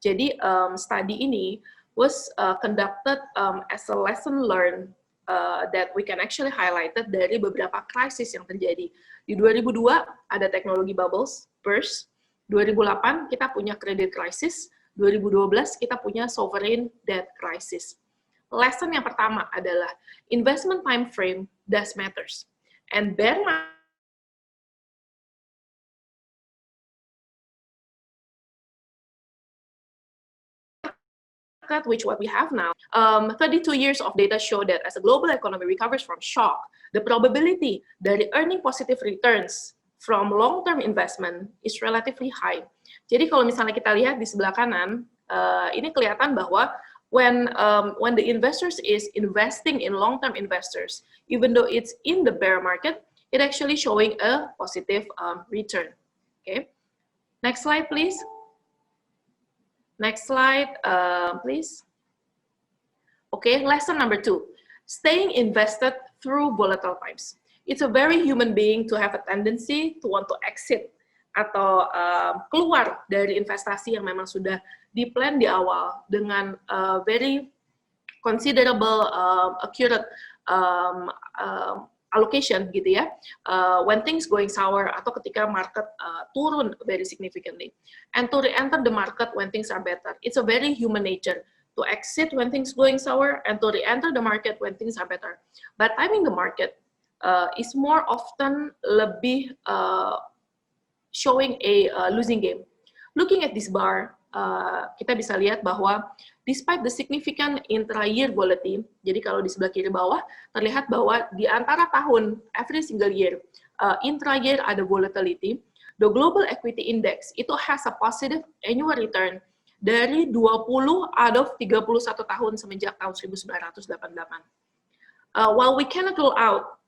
Jadi, study ini was conducted as a lesson learned that we can actually highlight dari beberapa krisis yang terjadi. Di 2002 ada teknologi bubbles, burst. 2008 kita punya credit crisis. 2012 kita punya sovereign debt crisis. Lesson yang pertama adalah investment time frame does matters. And bear market, which what we have now, 32 years of data show that as a global economy recovers from shock, the probability dari earning positive returns from long-term investment is relatively high. Jadi kalau misalnya kita lihat di sebelah kanan, ini kelihatan bahwa when the investors is investing in long-term investors, even though it's in the bear market, it actually showing a positive return. Okay, next slide, please. Next slide, please. Okay, lesson number 2, staying invested through volatile times. It's a very human being to have a tendency to want to exit atau keluar dari investasi yang memang sudah di-plan di awal dengan very considerable, accurate allocation gitu ya, when things going sour atau ketika market turun very significantly, and to re-enter the market when things are better. It's a very human nature to exit when things going sour and to re-enter the market when things are better. But timing the market is more often lebih showing a losing game. Looking at this bar, kita bisa lihat bahwa despite the significant intra-year volatility, jadi kalau di sebelah kiri bawah, terlihat bahwa di antara tahun, every single year, intra-year ada volatility, the global equity index itu has a positive annual return dari 20 out of 31 tahun semenjak tahun 1988. While we cannot rule out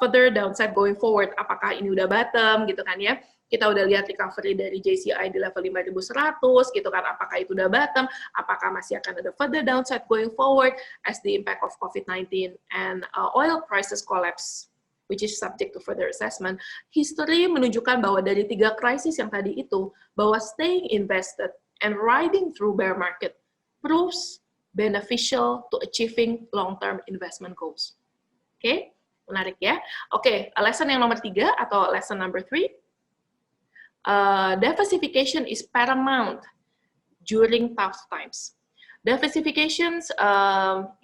further downside going forward, apakah ini udah bottom gitu kan ya, kita udah lihat recovery dari JCI di level 5.100 gitu kan, apakah itu udah bottom, apakah masih akan ada further downside going forward as the impact of COVID-19 and oil prices collapse, which is subject to further assessment. History menunjukkan bahwa dari 3 krisis yang tadi itu, bahwa staying invested and riding through bear market proves beneficial to achieving long-term investment goals. Oke, menarik ya. Oke, lesson yang nomor 3 atau lesson number 3. Diversification is paramount during tough times. Diversifications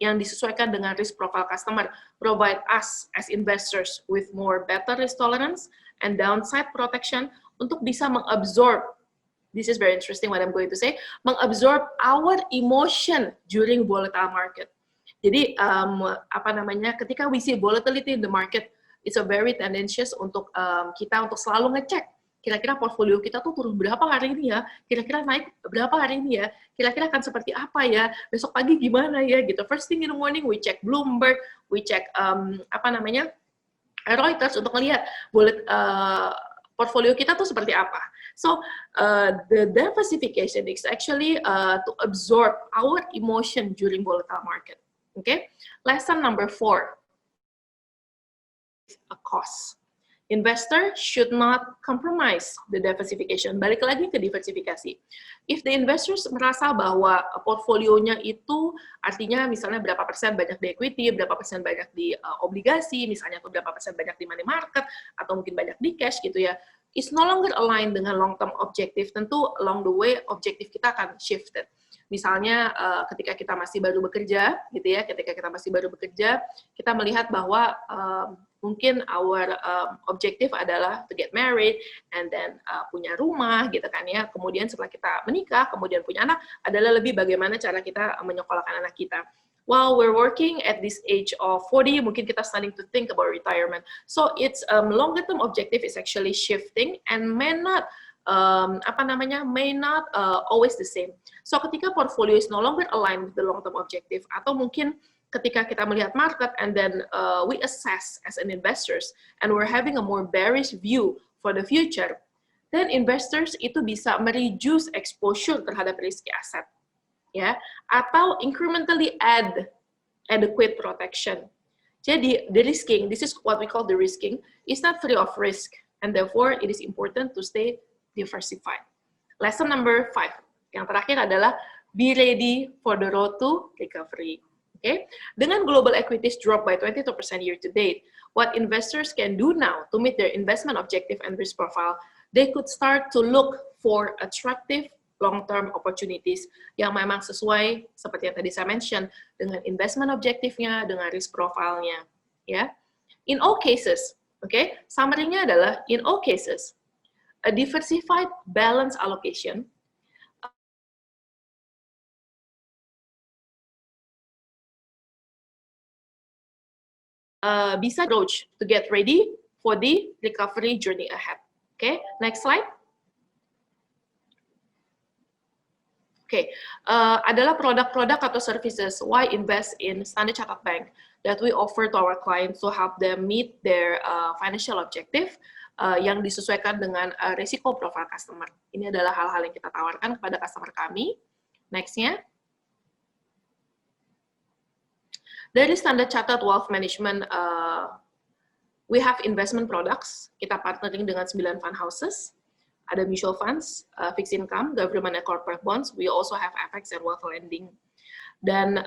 yang disesuaikan dengan risk profile customer provide us as investors with more better risk tolerance and downside protection untuk bisa mengabsorb, this is very interesting what I'm going to say, mengabsorb our emotion during volatile market. Jadi ketika we see volatility in the market, it's a very tendencies untuk kita untuk selalu ngecek kira-kira portfolio kita tuh turun berapa hari ini ya, kira-kira naik berapa hari ini ya, kira-kira akan seperti apa ya, besok pagi gimana ya gitu. First thing in the morning we check Bloomberg, we check Reuters untuk melihat portfolio kita tuh seperti apa. So the diversification is actually to absorb our emotion during volatile market. Okay, lesson number 4, a cost. investor should not compromise the diversification. Balik lagi ke diversifikasi. If the investors merasa bahwa portfolionya itu artinya misalnya berapa persen banyak di equity, berapa persen banyak di obligasi, misalnya atau berapa persen banyak di money market, atau mungkin banyak di cash gitu ya, is no longer aligned dengan long term objective, tentu along the way objektif kita akan shifted. Misalnya ketika kita masih baru bekerja, gitu ya, kita melihat bahwa mungkin our objective adalah to get married and then punya rumah, gitu kan ya. Kemudian setelah kita menikah, kemudian punya anak, adalah lebih bagaimana cara kita menyekolahkan anak kita. While we're working at this age of 40, mungkin kita starting to think about retirement. So it's longer term objective is actually shifting and may not always the same. So ketika portfolio is no longer aligned with the long term objective, atau mungkin ketika kita melihat market and then we assess as an investors and we're having a more bearish view for the future, then investors itu bisa mereduce exposure terhadap risky asset, ya, atau incrementally add adequate protection. Jadi de-risking, this is what we call de-risking, is not free of risk, and therefore it is important to stay diversified. Lesson number 5, yang terakhir adalah be ready for the road to recovery. Okay? Dengan global equities drop by 22% year to date, what investors can do now to meet their investment objective and risk profile, they could start to look for attractive long-term opportunities yang memang sesuai seperti yang tadi saya mention dengan investment objektifnya, dengan risk profile-nya, ya. In all cases, okay, summary-nya adalah in all cases, a diversified balance allocation bisa approach to get ready for the recovery journey ahead. Okay, next slide. Okay, adalah produk-produk atau services why invest in Standard Chartered Bank that we offer to our clients to help them meet their financial objective yang disesuaikan dengan risiko profile customer. Ini adalah hal-hal yang kita tawarkan kepada customer kami. Next-nya. Dari Standard Chartered Wealth Management, we have investment products. Kita partnering dengan 9 fund houses. Ada mutual funds, fixed income, government and corporate bonds. We also have FX and wealth lending. Dan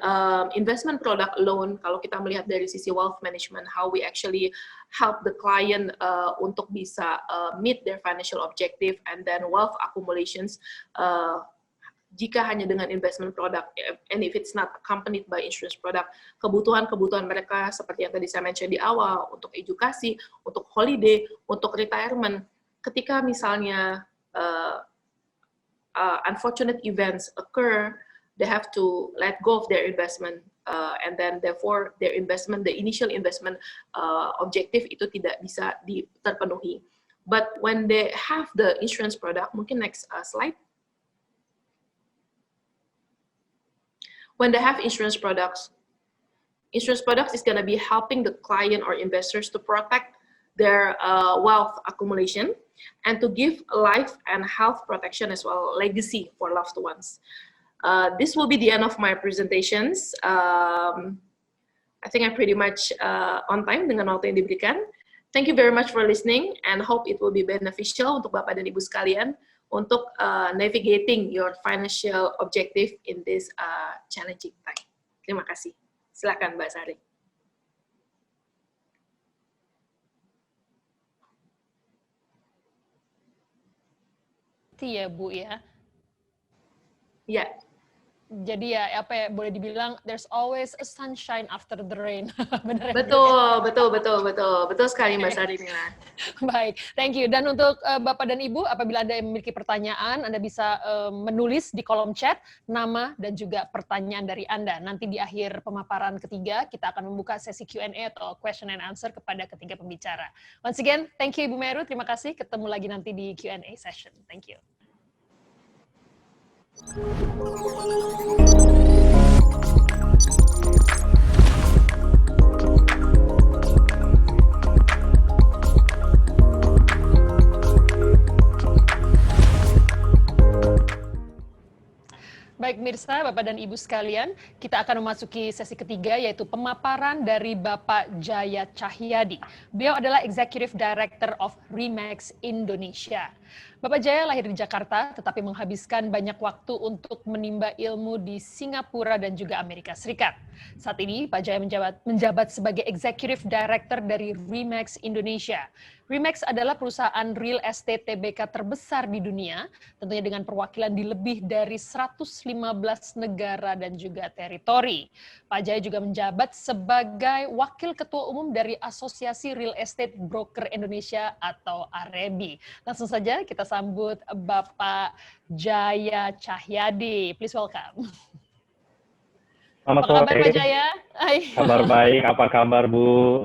investment product loan, kalau kita melihat dari sisi wealth management, how we actually help the client untuk bisa meet their financial objective and then wealth accumulations jika hanya dengan investment product, and if it's not accompanied by insurance product, kebutuhan-kebutuhan mereka seperti yang tadi saya mention di awal, untuk edukasi, untuk holiday, untuk retirement, ketika misalnya unfortunate events occur, they have to let go of their investment, and then therefore their investment, the initial investment objective itu tidak bisa terpenuhi. But when they have the insurance product, mungkin next slide. When they have insurance products is going to be helping the client or investors to protect their wealth accumulation and to give life and health protection as well, legacy for loved ones. This will be the end of my presentations. I think I'm pretty much on time dengan waktu yang diberikan. Thank you very much for listening and hope it will be beneficial untuk Bapak dan Ibu sekalian untuk navigating your financial objective in this challenging time. Terima kasih. Silakan Mbak Sari. Iya Bu ya. Ya. Jadi ya apa ya boleh dibilang there's always a sunshine after the rain. Benar ya? Betul sekali Mbak Sari Mila. Baik, thank you. Dan untuk Bapak dan Ibu, apabila Anda memiliki pertanyaan, Anda bisa menulis di kolom chat nama dan juga pertanyaan dari Anda. Nanti di akhir pemaparan ketiga, kita akan membuka sesi Q&A atau question and answer kepada ketiga pembicara. Once again, thank you Ibu Meru, terima kasih. Ketemu lagi nanti di Q&A session. Thank you. Baik, pemirsa, Bapak dan Ibu sekalian, kita akan memasuki sesi ketiga yaitu pemaparan dari Bapak Jaya Cahyadi. Beliau adalah Executive Director of Remax Indonesia. Bapak Jaya lahir di Jakarta, tetapi menghabiskan banyak waktu untuk menimba ilmu di Singapura dan juga Amerika Serikat. Saat ini, Pak Jaya menjabat sebagai Executive Director dari Remax Indonesia. Remax adalah perusahaan real estate TBK terbesar di dunia, tentunya dengan perwakilan di lebih dari 115 negara dan juga teritori. Pak Jaya juga menjabat sebagai Wakil Ketua Umum dari Asosiasi Real Estate Broker Indonesia atau AREBI. Langsung saja kita sambut Bapak Jaya Cahyadi. Please welcome. Selamat Apa kabar sore. Pak Jaya? Hai. Kabar baik, apa kabar Bu?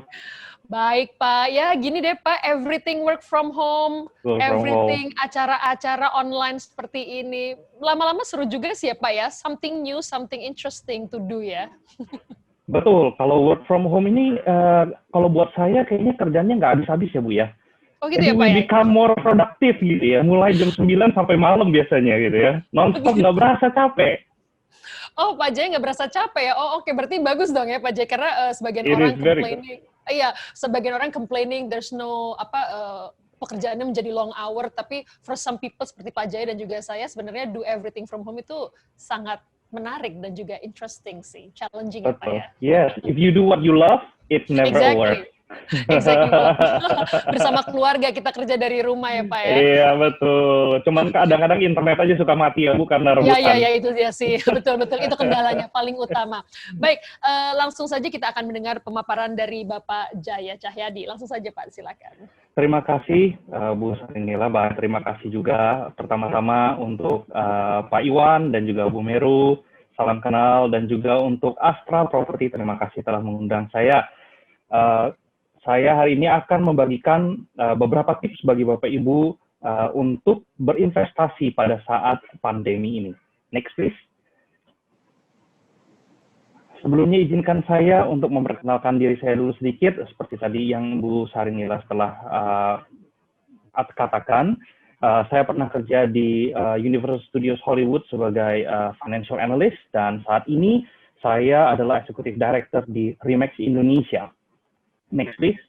Baik Pak, ya gini deh Pak, everything work from home, Work from everything acara-acara online seperti ini. Lama-lama seru juga sih ya Pak ya, something new, something interesting to do ya. Betul, kalau work from home ini, kalau buat saya kayaknya kerjanya nggak habis-habis ya Bu ya. Oh gitu Jadi ya Pak we ya? become more productive gitu ya, mulai jam 9 sampai malam biasanya gitu ya. Non-stop nggak berasa capek. Oh Pak Jaya nggak berasa capek ya? Oh oke, berarti bagus dong ya Pak Jaya, karena sebagian It orang is very good. complaining, iya sebagian orang complaining there's no pekerjaannya menjadi long hour, tapi for some people seperti Pak Jaya dan juga saya sebenarnya do everything from home itu sangat menarik dan juga interesting sih, challenging ya Pak Betul. ya. Yes, if you do what you love, it never Exactly. works. Exactly. Bersama keluarga kita kerja dari rumah ya Pak ya. Iya betul. Cuman kadang-kadang internet aja suka mati ya Bu karena rebutan. Ya, itu dia sih. Betul, itu kendalanya paling utama. Baik, langsung saja kita akan mendengar pemaparan dari Bapak Jaya Cahyadi. Langsung saja Pak, silakan. Terima kasih Bu Sarinila, terima kasih juga pertama-tama untuk Pak Iwan dan juga Bu Meru, salam kenal, dan juga untuk Astra Property, terima kasih telah mengundang saya. Saya hari ini akan membagikan beberapa tips bagi Bapak Ibu untuk berinvestasi pada saat pandemi ini. Next please. Sebelumnya izinkan saya untuk memperkenalkan diri saya dulu sedikit, seperti tadi yang Bu Sarinila telah katakan. Saya pernah kerja di Universal Studios Hollywood sebagai financial analyst, dan saat ini saya adalah Executive Director di Remax Indonesia. Next please.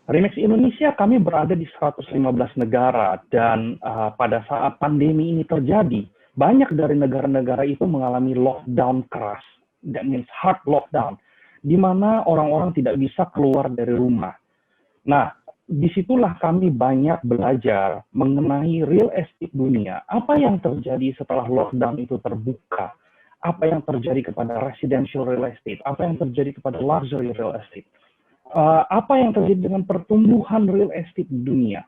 Remax Indonesia kami berada di 115 negara, dan pada saat pandemi ini terjadi, banyak dari negara-negara itu mengalami lockdown keras. That means hard lockdown, di mana orang-orang tidak bisa keluar dari rumah. Nah, disitulah kami banyak belajar mengenai real estate dunia. Apa yang terjadi setelah lockdown itu terbuka? Apa yang terjadi kepada residential real estate? Apa yang terjadi kepada luxury real estate? Apa yang terjadi dengan pertumbuhan real estate di dunia?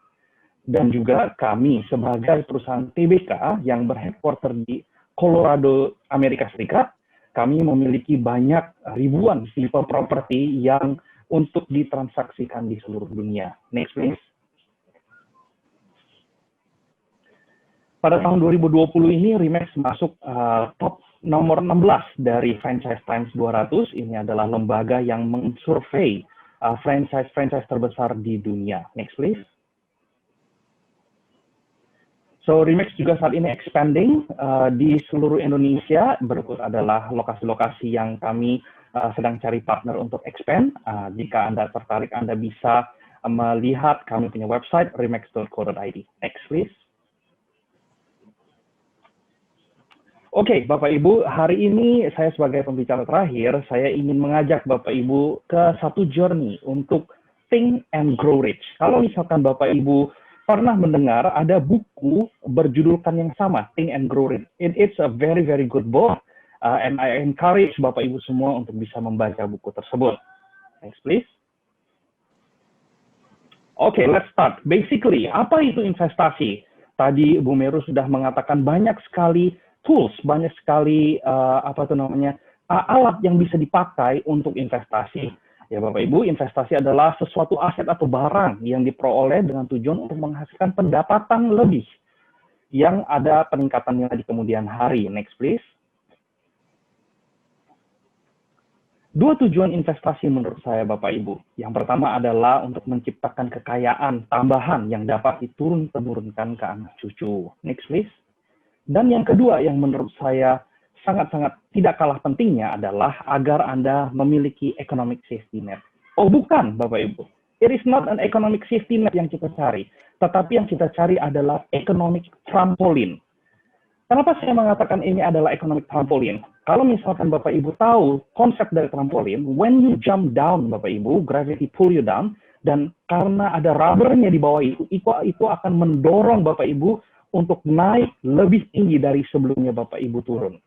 Dan juga kami sebagai perusahaan TBK yang berheadquarter di Colorado, Amerika Serikat, kami memiliki banyak ribuan tipe properti yang untuk ditransaksikan di seluruh dunia. Next please. Pada tahun 2020 ini Remax masuk top nomor 16 dari Franchise Times 200. Ini adalah lembaga yang mensurvei franchise terbesar di dunia. Next please. So Remax juga saat ini expanding di seluruh Indonesia. Berikut adalah lokasi-lokasi yang kami sedang cari partner untuk expand. Jika Anda tertarik, Anda bisa melihat kami punya website remax.co.id. Next please. Oke, Bapak Ibu, hari ini saya sebagai pembicara terakhir, saya ingin mengajak Bapak Ibu ke satu journey untuk Think and Grow Rich. Kalau misalkan Bapak Ibu pernah mendengar ada buku berjudulkan yang sama, Think and Grow Rich. It's a very, very good book, and I encourage Bapak Ibu semua untuk bisa membaca buku tersebut. Next, please. Oke, let's start. Basically, apa itu investasi? Tadi Bu Meru sudah mengatakan banyak sekali tools, banyak sekali alat yang bisa dipakai untuk investasi. Ya Bapak Ibu, investasi adalah sesuatu aset atau barang yang diperoleh dengan tujuan untuk menghasilkan pendapatan lebih yang ada peningkatan nilai di kemudian hari. Next please. Dua tujuan investasi menurut saya, Bapak Ibu. Yang pertama adalah untuk menciptakan kekayaan tambahan yang dapat diturun-temurunkan ke anak cucu. Next, please. Dan yang kedua yang menurut saya sangat-sangat tidak kalah pentingnya adalah agar Anda memiliki economic safety net. Oh, bukan, Bapak Ibu. It is not an economic safety net yang kita cari, tetapi yang kita cari adalah economic trampoline. Kenapa saya mengatakan ini adalah economic trampoline? Kalau misalkan Bapak Ibu tahu konsep dari trampolin, when you jump down, Bapak Ibu, gravity pull you down, dan karena ada rubbernya di bawah itu akan mendorong Bapak Ibu untuk naik lebih tinggi dari sebelumnya Bapak Ibu turun.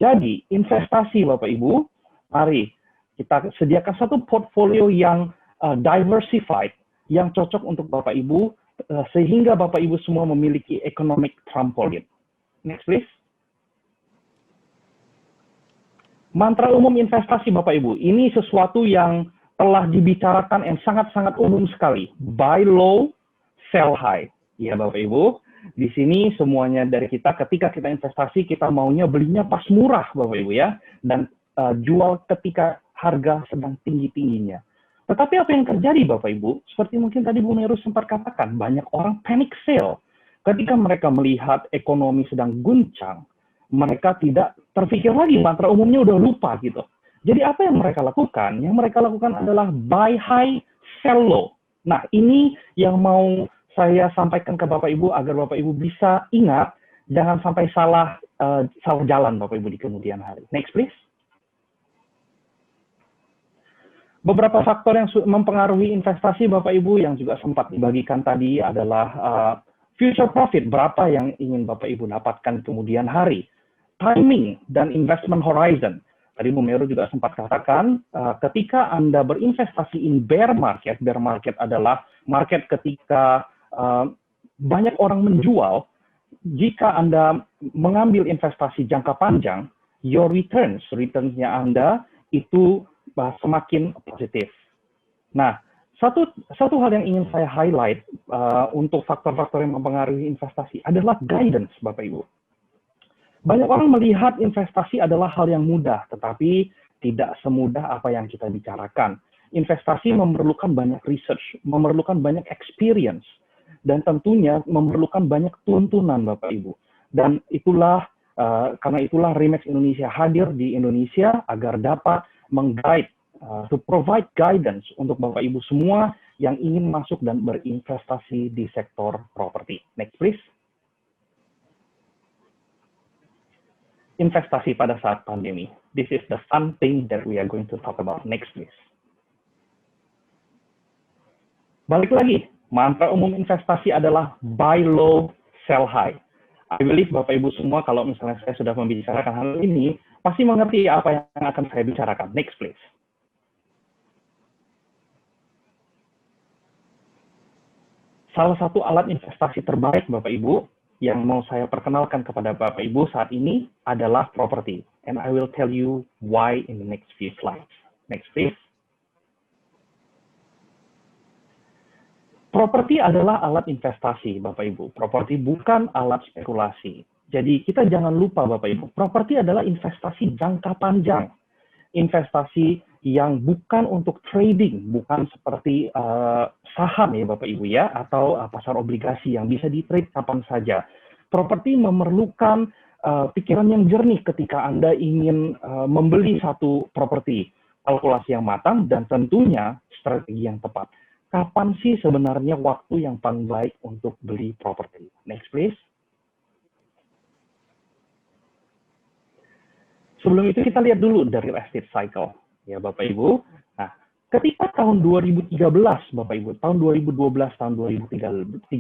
Jadi, investasi Bapak Ibu, mari kita sediakan satu portfolio yang diversified, yang cocok untuk Bapak Ibu, sehingga Bapak Ibu semua memiliki economic trampoline. Next, please. Mantra umum investasi, Bapak Ibu. Ini sesuatu yang telah dibicarakan yang sangat-sangat umum sekali. Buy low, sell high. Ya, Bapak Ibu. Di sini semuanya dari kita, ketika kita investasi, kita maunya belinya pas murah, Bapak Ibu ya. Dan jual ketika harga sedang tinggi-tingginya. Tetapi apa yang terjadi, Bapak Ibu? Seperti mungkin tadi Bu Meru sempat katakan, banyak orang panic sale. Ketika mereka melihat ekonomi sedang guncang, mereka tidak terpikir lagi, mantra umumnya udah lupa gitu. Jadi apa yang mereka lakukan? Yang mereka lakukan adalah buy high, sell low. Nah, ini yang mau saya sampaikan ke Bapak Ibu agar Bapak Ibu bisa ingat, jangan sampai salah jalan Bapak Ibu di kemudian hari. Next, please. Beberapa faktor yang mempengaruhi investasi Bapak Ibu yang juga sempat dibagikan tadi adalah future profit, berapa yang ingin Bapak Ibu dapatkan kemudian hari. Timing dan investment horizon. Tadi Bu Meru juga sempat katakan, ketika Anda berinvestasi in bear market adalah market ketika banyak orang menjual, jika Anda mengambil investasi jangka panjang, your returns-nya Anda itu semakin positif. Nah, satu hal yang ingin saya highlight untuk faktor-faktor yang mempengaruhi investasi adalah guidance, Bapak Ibu. Banyak orang melihat investasi adalah hal yang mudah, tetapi tidak semudah apa yang kita bicarakan. Investasi memerlukan banyak research, memerlukan banyak experience, dan tentunya memerlukan banyak tuntunan, Bapak Ibu. Dan karena itulah Remax Indonesia hadir di Indonesia agar dapat meng-guide, to provide guidance untuk Bapak Ibu semua yang ingin masuk dan berinvestasi di sektor properti. Next, please. Investasi pada saat pandemi. This is the fun thing that we are going to talk about. Next, please. Balik lagi, mantra umum investasi adalah buy low, sell high. I believe Bapak Ibu semua kalau misalnya saya sudah membicarakan hal ini, pasti mengerti apa yang akan saya bicarakan. Next, please. Salah satu alat investasi terbaik Bapak Ibu yang mau saya perkenalkan kepada Bapak Ibu saat ini adalah properti. And I will tell you why in the next few slides. Next, please. Properti adalah alat investasi, Bapak Ibu. Properti bukan alat spekulasi. Jadi kita jangan lupa, Bapak Ibu, properti adalah investasi jangka panjang. Investasi yang bukan untuk trading, bukan seperti saham ya Bapak Ibu ya, atau pasar obligasi yang bisa di-trade kapan saja. Properti memerlukan pikiran yang jernih ketika Anda ingin membeli satu properti, kalkulasi yang matang, dan tentunya strategi yang tepat. Kapan sih sebenarnya waktu yang paling baik untuk beli properti? Next, please. Sebelum itu kita lihat dulu dari estate cycle. Ya Bapak Ibu, nah ketika tahun 2013, Bapak Ibu, tahun 2012, tahun 2013,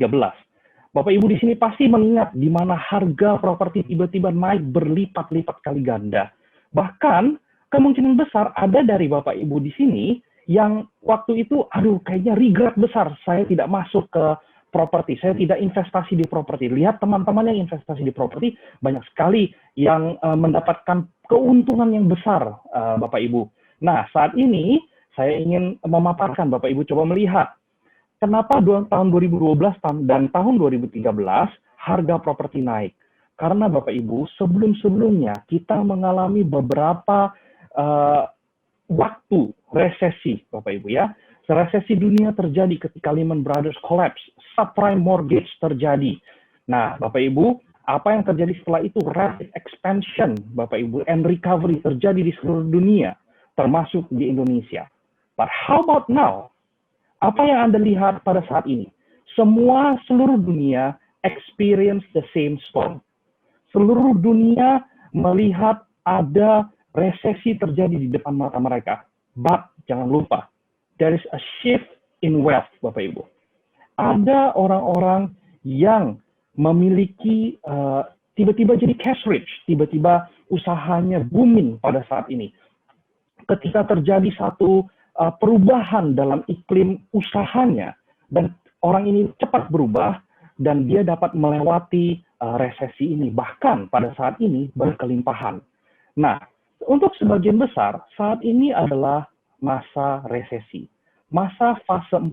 Bapak Ibu di sini pasti mengingat di mana harga properti tiba-tiba naik berlipat-lipat kali ganda. Bahkan kemungkinan besar ada dari Bapak Ibu di sini yang waktu itu, aduh kayaknya regret besar, saya tidak masuk ke properti, saya tidak investasi di properti. Lihat teman-teman yang investasi di properti, banyak sekali yang mendapatkan keuntungan yang besar, Bapak Ibu. Nah, saat ini saya ingin memaparkan, Bapak Ibu coba melihat, kenapa tahun 2012 dan tahun 2013 harga properti naik. Karena Bapak Ibu, sebelum-sebelumnya kita mengalami beberapa waktu resesi, Bapak Ibu ya. Resesi dunia terjadi ketika Lehman Brothers collapse, subprime mortgage terjadi. Nah, Bapak Ibu, apa yang terjadi setelah itu? Rapid expansion, Bapak Ibu, and recovery terjadi di seluruh dunia, termasuk di Indonesia. But how about now? Apa yang Anda lihat pada saat ini? Seluruh dunia experience the same storm. Seluruh dunia melihat ada resesi terjadi di depan mata mereka. But jangan lupa, there is a shift in wealth, Bapak Ibu. Ada orang-orang yang memiliki tiba-tiba jadi cash rich, tiba-tiba usahanya booming pada saat ini. Ketika terjadi satu perubahan dalam iklim usahanya, dan orang ini cepat berubah, dan dia dapat melewati resesi ini, bahkan pada saat ini berkelimpahan. Nah, untuk sebagian besar, saat ini adalah masa resesi. Masa fase 4,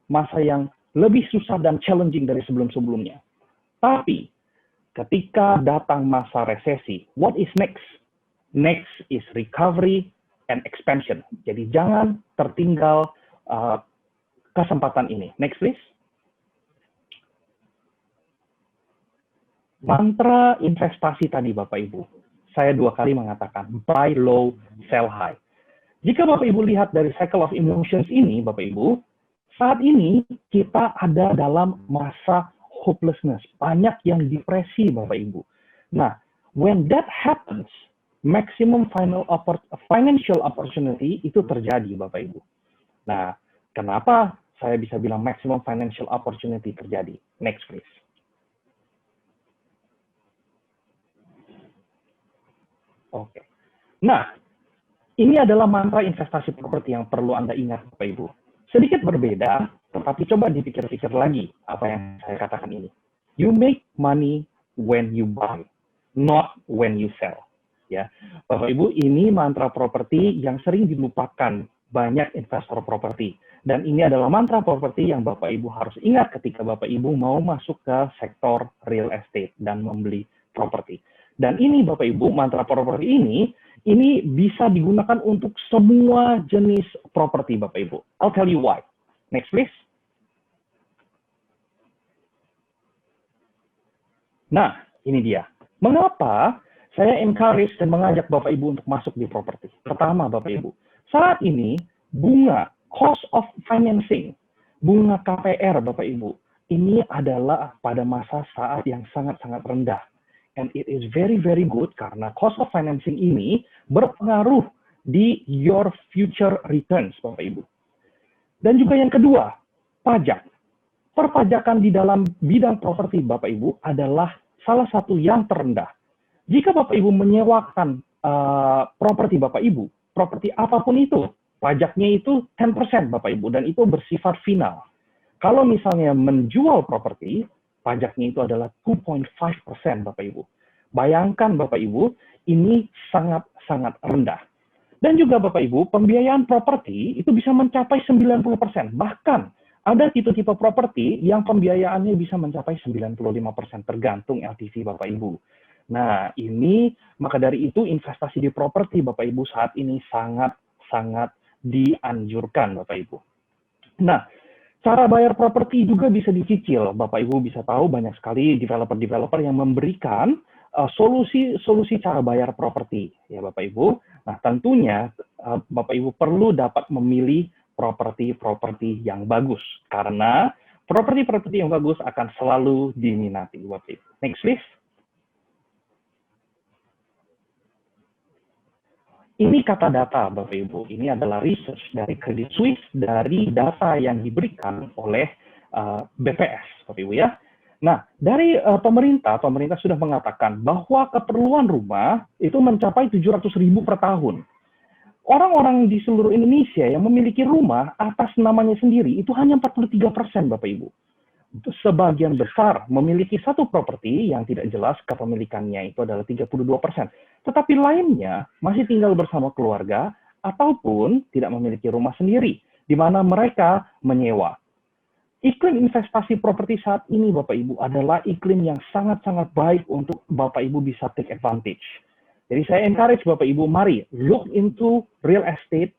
masa yang lebih susah dan challenging dari sebelum-sebelumnya. Tapi, ketika datang masa resesi, what is next? Next is recovery and expansion. Jadi jangan tertinggal kesempatan ini. Next, please. Mantra investasi tadi, Bapak Ibu. Saya 2 kali mengatakan, buy low, sell high. Jika Bapak Ibu lihat dari cycle of emotions ini, Bapak Ibu, saat ini kita ada dalam masa hopelessness. Banyak yang depresi, Bapak Ibu. Nah, when that happens, maximum financial opportunity itu terjadi, Bapak Ibu. Nah, kenapa saya bisa bilang maximum financial opportunity terjadi? Next, please. Oke. Nah, ini adalah mantra investasi properti yang perlu Anda ingat, Bapak Ibu. Sedikit berbeda, tetapi coba dipikir-pikir lagi apa yang saya katakan ini. You make money when you buy, not when you sell. Ya, Bapak Ibu, ini mantra properti yang sering dilupakan banyak investor properti. Dan ini adalah mantra properti yang Bapak Ibu harus ingat ketika Bapak Ibu mau masuk ke sektor real estate dan membeli properti. Dan ini Bapak Ibu, mantra properti ini bisa digunakan untuk semua jenis properti Bapak Ibu. I'll tell you why. Next please. Nah, ini dia. Mengapa saya encourage dan mengajak Bapak Ibu untuk masuk di properti? Pertama Bapak Ibu, saat ini bunga, cost of financing, bunga KPR Bapak Ibu, ini adalah pada masa saat yang sangat-sangat rendah. And it is very, very good karena cost of financing ini berpengaruh di your future returns, Bapak Ibu. Dan juga yang kedua, pajak. Perpajakan di dalam bidang properti, Bapak Ibu, adalah salah satu yang terendah. Jika Bapak Ibu menyewakan properti Bapak Ibu, properti apapun itu, pajaknya itu 10%, Bapak Ibu, dan itu bersifat final. Kalau misalnya menjual properti, pajaknya itu adalah 2.5%, Bapak Ibu. Bayangkan, Bapak Ibu, ini sangat-sangat rendah. Dan juga, Bapak Ibu, pembiayaan properti itu bisa mencapai 90%. Bahkan, ada tipe-tipe properti yang pembiayaannya bisa mencapai 95%, tergantung LTV, Bapak Ibu. Nah, maka dari itu, investasi di properti, Bapak Ibu, saat ini sangat-sangat dianjurkan, Bapak Ibu. Nah, cara bayar properti juga bisa dicicil. Bapak Ibu bisa tahu banyak sekali developer-developer yang memberikan solusi cara bayar properti, ya Bapak Ibu. Nah, tentunya Bapak Ibu perlu dapat memilih properti-properti yang bagus karena properti-properti yang bagus akan selalu diminati, Bapak Ibu. Next please. Ini kata data, Bapak Ibu. Ini adalah research dari Credit Suisse, dari data yang diberikan oleh BPS, Bapak Ibu ya. Nah, dari pemerintah sudah mengatakan bahwa keperluan rumah itu mencapai 700.000 per tahun. Orang-orang di seluruh Indonesia yang memiliki rumah atas namanya sendiri itu hanya 43%, Bapak Ibu. Sebagian besar memiliki satu properti yang tidak jelas kepemilikannya itu adalah 32%. Tetapi lainnya masih tinggal bersama keluarga ataupun tidak memiliki rumah sendiri, di mana mereka menyewa. Iklim investasi properti saat ini, Bapak Ibu, adalah iklim yang sangat-sangat baik untuk Bapak Ibu bisa take advantage. Jadi saya encourage Bapak Ibu, mari look into real estate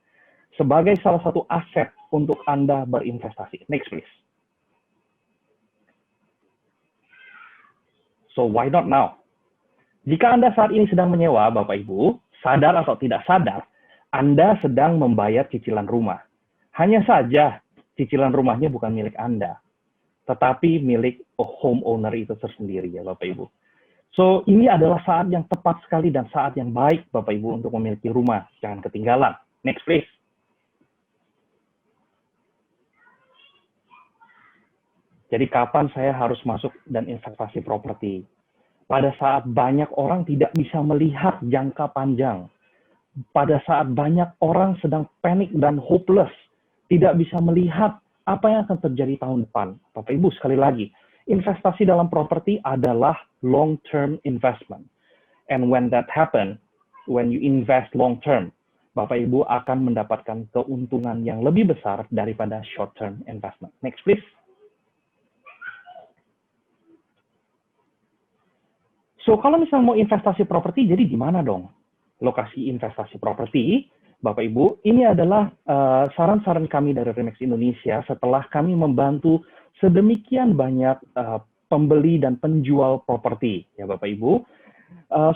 sebagai salah satu aset untuk Anda berinvestasi. Next please. So why not now? Jika Anda saat ini sedang menyewa, Bapak Ibu, sadar atau tidak sadar, Anda sedang membayar cicilan rumah. Hanya saja cicilan rumahnya bukan milik Anda, tetapi milik homeowner itu tersendiri ya Bapak Ibu. So ini adalah saat yang tepat sekali dan saat yang baik Bapak Ibu untuk memiliki rumah. Jangan ketinggalan. Next please. Jadi kapan saya harus masuk dan investasi properti? Pada saat banyak orang tidak bisa melihat jangka panjang. Pada saat banyak orang sedang panik dan hopeless. Tidak bisa melihat apa yang akan terjadi tahun depan. Bapak Ibu, sekali lagi, investasi dalam properti adalah long-term investment. And when that happen, when you invest long-term, Bapak Ibu akan mendapatkan keuntungan yang lebih besar daripada short-term investment. Next, please. So, kalau misalnya mau investasi properti, jadi di mana dong lokasi investasi properti? Bapak Ibu, ini adalah saran-saran kami dari Remax Indonesia setelah kami membantu sedemikian banyak pembeli dan penjual properti, ya Bapak Ibu.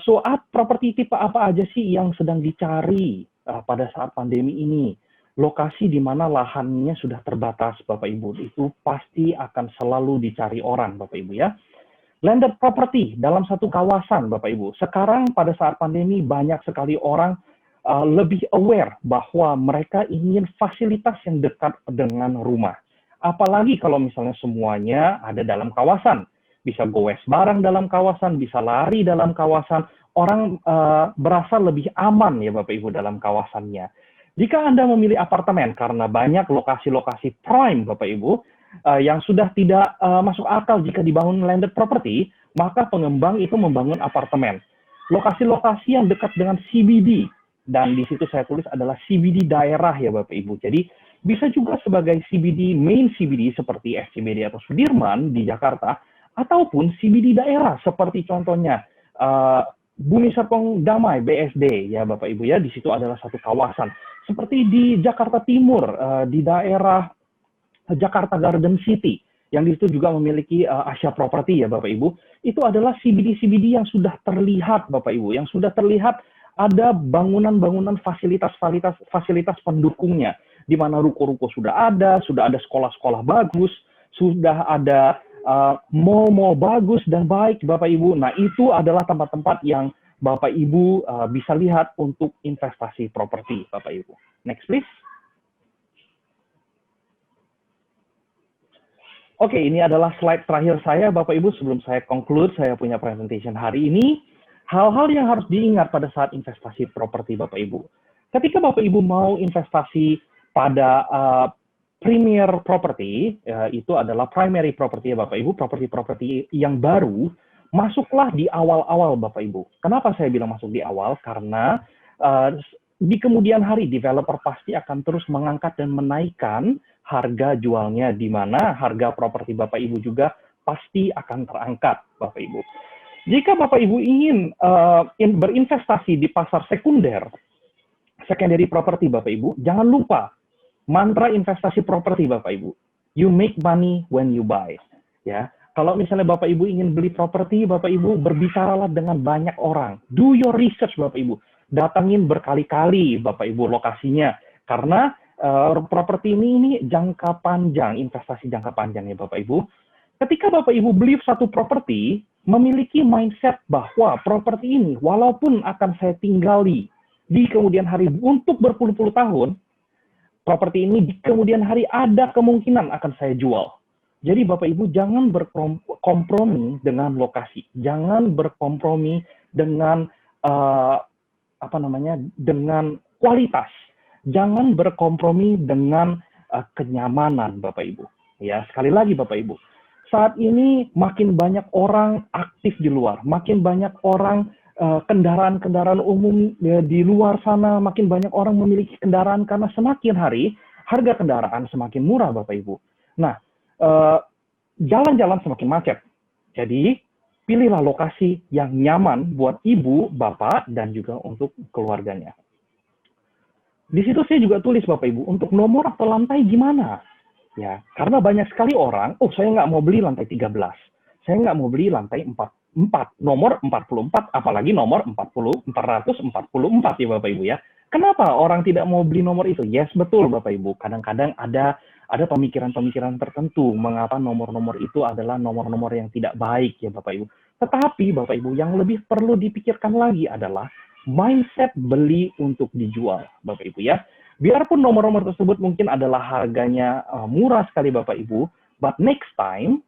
So, properti tipe apa aja sih yang sedang dicari pada saat pandemi ini? Lokasi di mana lahannya sudah terbatas, Bapak Ibu, itu pasti akan selalu dicari orang, Bapak Ibu ya. Landed property dalam satu kawasan, Bapak Ibu. Sekarang pada saat pandemi banyak sekali orang lebih aware bahwa mereka ingin fasilitas yang dekat dengan rumah. Apalagi kalau misalnya semuanya ada dalam kawasan. Bisa goes barang dalam kawasan, bisa lari dalam kawasan. Orang berasa lebih aman ya Bapak Ibu dalam kawasannya. Jika Anda memilih apartemen karena banyak lokasi-lokasi prime Bapak Ibu, yang sudah tidak masuk akal jika dibangun landed property, maka pengembang itu membangun apartemen. Lokasi-lokasi yang dekat dengan CBD, dan di situ saya tulis adalah CBD daerah ya Bapak Ibu. Jadi bisa juga sebagai CBD, main CBD seperti SCBD atau Sudirman di Jakarta, ataupun CBD daerah seperti contohnya Bumi Serpong Damai, BSD ya Bapak Ibu ya. Di situ adalah satu kawasan. Seperti di Jakarta Timur, di daerah Jakarta Garden City, yang di situ juga memiliki Asia Property ya Bapak Ibu, itu adalah CBD-CBD yang sudah terlihat Bapak Ibu, yang sudah terlihat ada bangunan-bangunan fasilitas pendukungnya, di mana ruko-ruko sudah ada sekolah-sekolah bagus, sudah ada mall-mall bagus dan baik Bapak Ibu. Nah itu adalah tempat-tempat yang Bapak Ibu bisa lihat untuk investasi properti Bapak Ibu. Next please. Oke, ini adalah slide terakhir saya, Bapak Ibu, sebelum saya conclude, saya punya presentation hari ini. Hal-hal yang harus diingat pada saat investasi properti, Bapak Ibu. Ketika Bapak Ibu mau investasi pada premier property, itu adalah primary property ya Bapak Ibu, properti-properti yang baru, masuklah di awal-awal Bapak Ibu. Kenapa saya bilang masuk di awal? Karena di kemudian hari, developer pasti akan terus mengangkat dan menaikkan harga jualnya, di mana harga properti Bapak Ibu juga pasti akan terangkat, Bapak Ibu. Jika Bapak Ibu ingin berinvestasi di pasar sekunder, secondary property Bapak Ibu, jangan lupa mantra investasi properti Bapak Ibu. You make money when you buy. Ya, kalau misalnya Bapak Ibu ingin beli properti, Bapak Ibu berbicaralah dengan banyak orang. Do your research Bapak Ibu. Datangin berkali-kali Bapak Ibu lokasinya, karena properti ini jangka panjang, investasi jangka panjang ya Bapak Ibu. Ketika Bapak Ibu beli satu properti, memiliki mindset bahwa properti ini walaupun akan saya tinggali di kemudian hari untuk berpuluh-puluh tahun, properti ini di kemudian hari ada kemungkinan akan saya jual. Jadi Bapak Ibu jangan berkompromi dengan lokasi, jangan berkompromi dengan dengan kualitas. Jangan berkompromi dengan kenyamanan Bapak Ibu. Ya, sekali lagi Bapak Ibu. Saat ini makin banyak orang aktif di luar, makin banyak orang kendaraan-kendaraan umum di luar sana, makin banyak orang memiliki kendaraan karena semakin hari harga kendaraan semakin murah Bapak Ibu. Nah, jalan-jalan semakin macet. Jadi pilihlah lokasi yang nyaman buat ibu, bapak, dan juga untuk keluarganya. Di situ saya juga tulis Bapak Ibu, untuk nomor atau lantai gimana? Ya, karena banyak sekali orang, oh saya nggak mau beli lantai 13, saya nggak mau beli lantai 4, nomor 44, apalagi nomor 444 ya Bapak Ibu ya. Kenapa orang tidak mau beli nomor itu? Yes, betul Bapak Ibu. Kadang-kadang ada pemikiran-pemikiran tertentu mengapa nomor-nomor itu adalah nomor-nomor yang tidak baik ya Bapak Ibu. Tetapi Bapak Ibu, yang lebih perlu dipikirkan lagi adalah mindset beli untuk dijual Bapak Ibu ya. Biarpun nomor-nomor tersebut mungkin adalah harganya murah sekali Bapak Ibu, but next time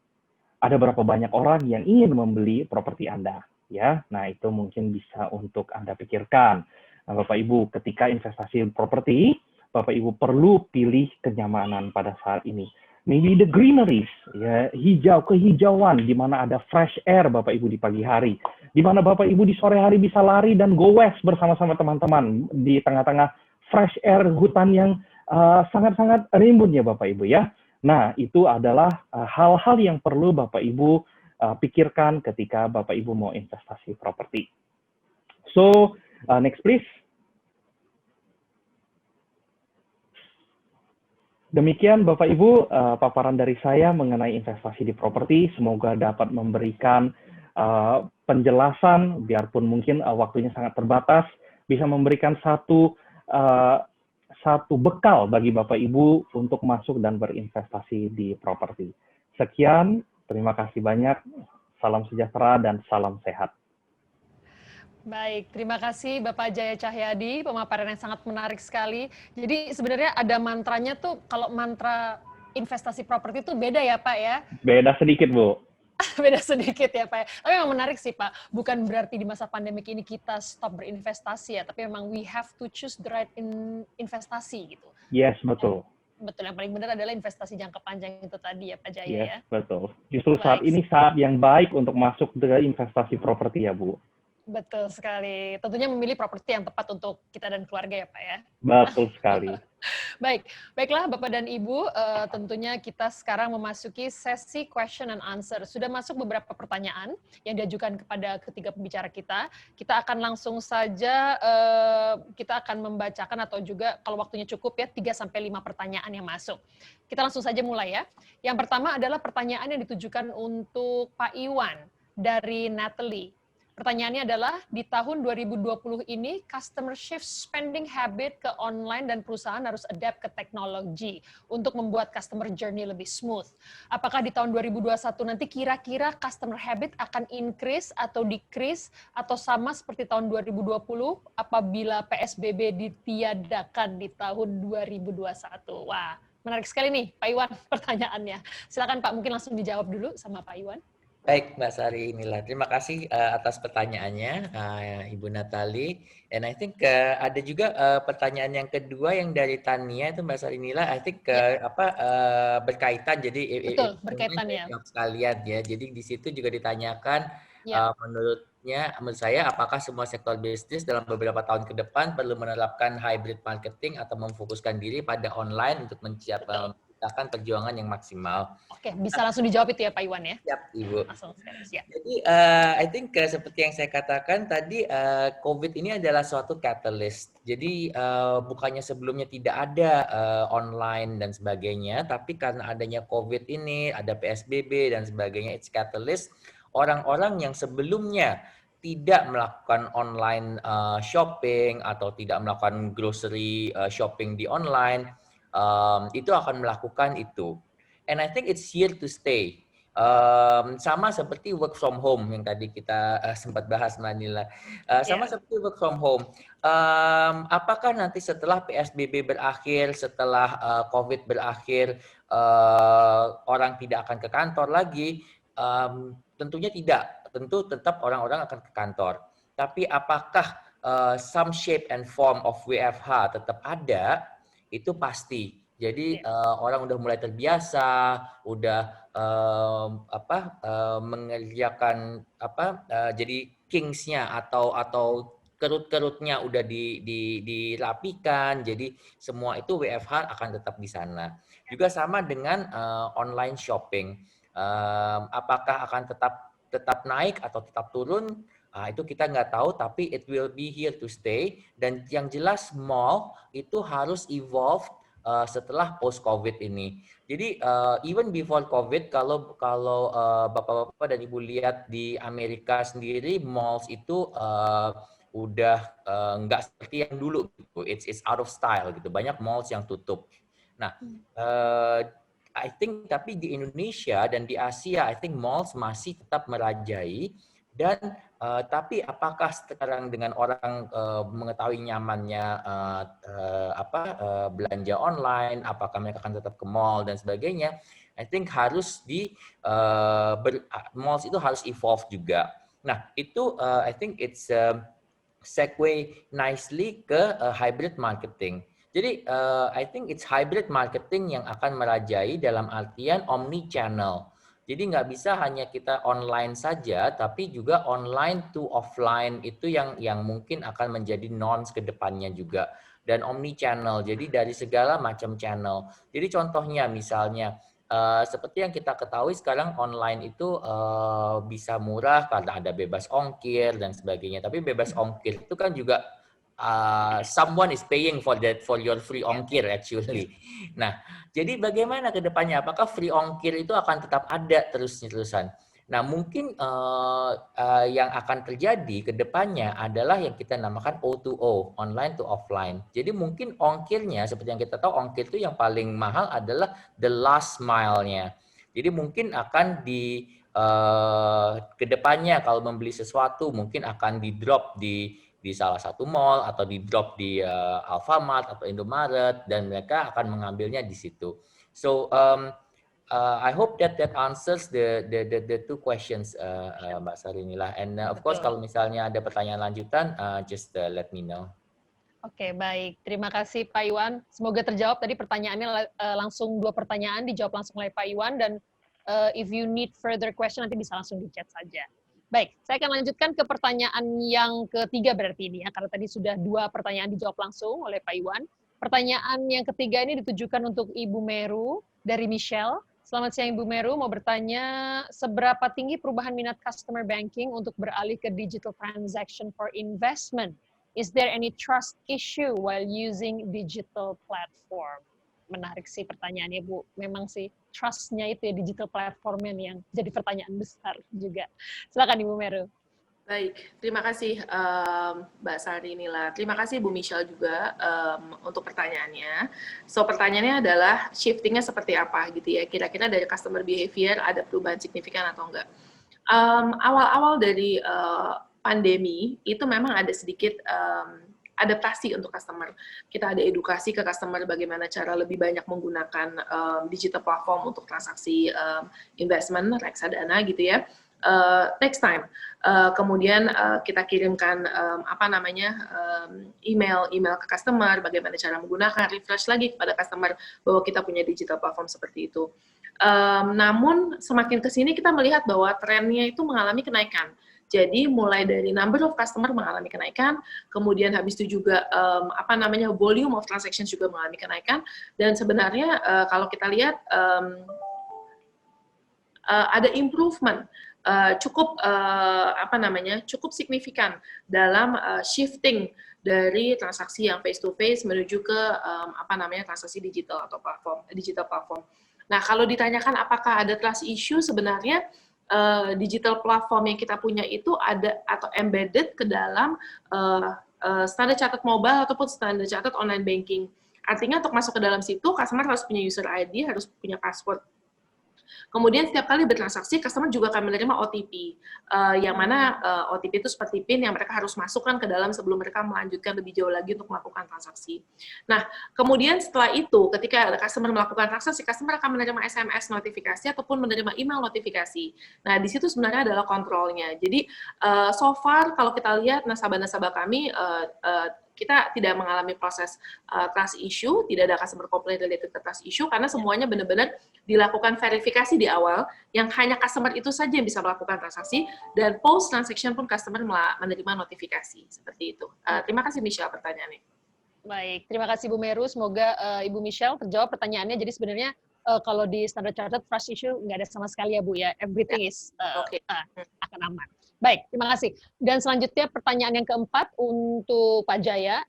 ada berapa banyak orang yang ingin membeli properti Anda ya. Nah, itu mungkin bisa untuk Anda pikirkan. Nah, Bapak Ibu, ketika investasi properti, Bapak Ibu perlu pilih kenyamanan pada saat ini. Maybe the greeneries, ya, kehijauan, di mana ada fresh air Bapak Ibu di pagi hari, di mana Bapak Ibu di sore hari bisa lari dan go west bersama-sama teman-teman di tengah-tengah fresh air hutan yang sangat-sangat rimbun ya Bapak Ibu ya. Nah, itu adalah hal-hal yang perlu Bapak Ibu pikirkan ketika Bapak Ibu mau investasi properti. So, next please. Demikian Bapak Ibu paparan dari saya mengenai investasi di properti. Semoga dapat memberikan penjelasan, biarpun mungkin waktunya sangat terbatas, bisa memberikan satu bekal bagi Bapak Ibu untuk masuk dan berinvestasi di properti. Sekian, terima kasih banyak. Salam sejahtera dan salam sehat. Baik, terima kasih Bapak Jaya Cahyadi, pemaparan yang sangat menarik sekali. Jadi sebenarnya ada mantranya tuh, kalau mantra investasi properti itu beda ya Pak ya? Beda sedikit Bu. Beda sedikit ya Pak ya. Tapi memang menarik sih Pak, bukan berarti di masa pandemik ini kita stop berinvestasi ya, tapi memang we have to choose the right investasi gitu. Yes, betul. Betul, yang paling benar adalah investasi jangka panjang itu tadi ya Pak Jaya Yes, ya? betul. Justru Baik. saat ini saat yang baik untuk masuk ke investasi properti ya Bu. Betul sekali. Tentunya memilih properti yang tepat untuk kita dan keluarga ya Pak ya. Betul sekali. Baiklah Bapak dan Ibu, tentunya kita sekarang memasuki sesi question and answer. Sudah masuk beberapa pertanyaan yang diajukan kepada ketiga pembicara kita. Kita akan langsung saja, kita akan membacakan atau juga kalau waktunya cukup ya, 3-5 pertanyaan yang masuk. Kita langsung saja mulai ya. Yang pertama adalah pertanyaan yang ditujukan untuk Pak Iwan dari Natalie. Pertanyaannya adalah, di tahun 2020 ini, customer shift spending habit ke online dan perusahaan harus adapt ke teknologi untuk membuat customer journey lebih smooth. Apakah di tahun 2021 nanti kira-kira customer habit akan increase atau decrease atau sama seperti tahun 2020 apabila PSBB ditiadakan di tahun 2021? Wah, menarik sekali nih Pak Iwan pertanyaannya. Silakan Pak, mungkin langsung dijawab dulu sama Pak Iwan. Baik, Mbak Sari Nila. Terima kasih atas pertanyaannya, Ibu Natali. And I think ada juga pertanyaan yang kedua yang dari Tania itu Mbak Sari Nila. I think berkaitan. Jadi Betul, berkaitan ya. Sekalian ya. Jadi di situ juga ditanyakan menurut saya apakah semua sektor bisnis dalam beberapa tahun ke depan perlu menerapkan hybrid marketing atau memfokuskan diri pada online untuk menciptakan perjuangan yang maksimal. Oke, bisa langsung dijawab itu ya Pak Iwan ya? Siap, Ibu. Langsung siap. Jadi, I think seperti yang saya katakan tadi, COVID ini adalah suatu catalyst. Jadi, bukannya sebelumnya tidak ada online dan sebagainya, tapi karena adanya COVID ini, ada PSBB dan sebagainya, it's catalyst. Orang-orang yang sebelumnya tidak melakukan online shopping atau tidak melakukan grocery shopping di online, itu akan melakukan itu. And I think it's here to stay. Sama seperti work from home yang tadi kita sempat bahas Manila. Sama seperti work from home. Apakah nanti setelah PSBB berakhir, setelah COVID berakhir, orang tidak akan ke kantor lagi? Tentunya tidak. Tentu tetap orang-orang akan ke kantor. Tapi apakah some shape and form of WFH tetap ada? Itu pasti. Jadi orang udah mulai terbiasa, udah mengerjakan jadi kingsnya atau kerut-kerutnya udah dirapikan. Jadi semua itu WFH akan tetap di sana. Juga sama dengan online shopping. Apakah akan tetap tetap naik atau tetap turun, itu kita nggak tahu, tapi it will be here to stay. Dan yang jelas mall itu harus evolve setelah post COVID ini. Jadi even before COVID, kalau bapak-bapak dan ibu lihat di Amerika sendiri, malls itu udah nggak seperti yang dulu gitu. It's out of style gitu. Banyak malls yang tutup. Nah, I think tapi di Indonesia dan di Asia, I think malls masih tetap merajai. Dan tapi apakah sekarang dengan orang mengetahui nyamannya belanja online, apakah mereka akan tetap ke mall dan sebagainya? I think harus malls itu harus evolve juga. Nah, itu I think it's segue nicely ke hybrid marketing. Jadi I think it's hybrid marketing yang akan merajai dalam artian omni channel. Jadi nggak bisa hanya kita online saja, tapi juga online to offline itu yang mungkin akan menjadi norms ke depannya juga. Dan omni channel, jadi dari segala macam channel. Jadi contohnya misalnya seperti yang kita ketahui sekarang online itu bisa murah karena ada bebas ongkir dan sebagainya. Tapi bebas ongkir itu kan juga someone is paying for your free ongkir actually. Nah, jadi bagaimana ke depannya? Apakah free ongkir itu akan tetap ada terus-terusan? Nah, mungkin yang akan terjadi ke depannya adalah yang kita namakan O2O, online to offline. Jadi mungkin ongkirnya, seperti yang kita tahu, ongkir itu yang paling mahal adalah the last mile-nya. Jadi mungkin akan ke depannya kalau membeli sesuatu mungkin akan di-drop di salah satu mall atau di drop di Alfamart atau Indomaret dan mereka akan mengambilnya di situ. So I hope that answers the two questions Mbak Sarinila. And of course kalau misalnya ada pertanyaan lanjutan just let me know. Oke, baik. Terima kasih Pak Iwan. Semoga terjawab tadi pertanyaannya, langsung 2 pertanyaan dijawab langsung oleh Pak Iwan, dan if you need further question nanti bisa langsung di chat saja. Baik, saya akan lanjutkan ke pertanyaan yang ketiga berarti ini ya, karena tadi sudah 2 pertanyaan dijawab langsung oleh Pak Iwan. Pertanyaan yang ketiga ini ditujukan untuk Ibu Meru dari Michelle. Selamat siang Ibu Meru, mau bertanya seberapa tinggi perubahan minat customer banking untuk beralih ke digital transaction for investment? Is there any trust issue while using digital platform? Menarik sih pertanyaannya Bu. Memang sih trust-nya itu ya, digital platform yang jadi pertanyaan besar juga. Silakan Ibu Meru. Baik, terima kasih Mbak Sarinila. Terima kasih Bu Michelle juga untuk pertanyaannya. So pertanyaannya adalah shiftingnya seperti apa gitu ya? Kira-kira dari customer behavior ada perubahan signifikan atau enggak? Awal-awal dari pandemi itu memang ada sedikit adaptasi untuk customer. Kita ada edukasi ke customer bagaimana cara lebih banyak menggunakan digital platform untuk transaksi investment, reksadana gitu ya. Next time. Kemudian kita kirimkan email ke customer, bagaimana cara menggunakan, refresh lagi kepada customer bahwa kita punya digital platform seperti itu. Namun semakin ke sini kita melihat bahwa trennya itu mengalami kenaikan. Jadi mulai dari number of customer mengalami kenaikan, kemudian habis itu juga volume of transactions juga mengalami kenaikan, dan sebenarnya kalau kita lihat ada improvement cukup signifikan dalam shifting dari transaksi yang face to face menuju ke transaksi digital atau digital platform. Nah, kalau ditanyakan apakah ada trust issue, sebenarnya digital platform yang kita punya itu ada atau embedded ke dalam standar catat mobile ataupun standar catat online banking. Artinya untuk masuk ke dalam situ, customer harus punya user ID, harus punya password. Kemudian setiap kali bertransaksi, customer juga akan menerima OTP, yang mana OTP itu seperti PIN yang mereka harus masukkan ke dalam sebelum mereka melanjutkan lebih jauh lagi untuk melakukan transaksi. Nah, kemudian setelah itu, ketika customer melakukan transaksi, customer akan menerima SMS notifikasi ataupun menerima email notifikasi. Nah, di situ sebenarnya adalah kontrolnya. Jadi, so far kalau kita lihat nasabah-nasabah kami, kita tidak mengalami proses trust issue, tidak ada customer complaint related to trust issue, karena semuanya benar-benar dilakukan verifikasi di awal, yang hanya customer itu saja yang bisa melakukan transaksi, dan post transaction pun customer menerima notifikasi, seperti itu. Terima kasih Michelle pertanyaannya. Baik, terima kasih Bu Meru. Semoga Ibu Michelle terjawab pertanyaannya. Jadi sebenarnya kalau di Standard Chartered trust issue nggak ada sama sekali ya Bu ya. Everything is Oke. akan aman. Baik, terima kasih. Dan selanjutnya pertanyaan yang keempat untuk Pak Jaya.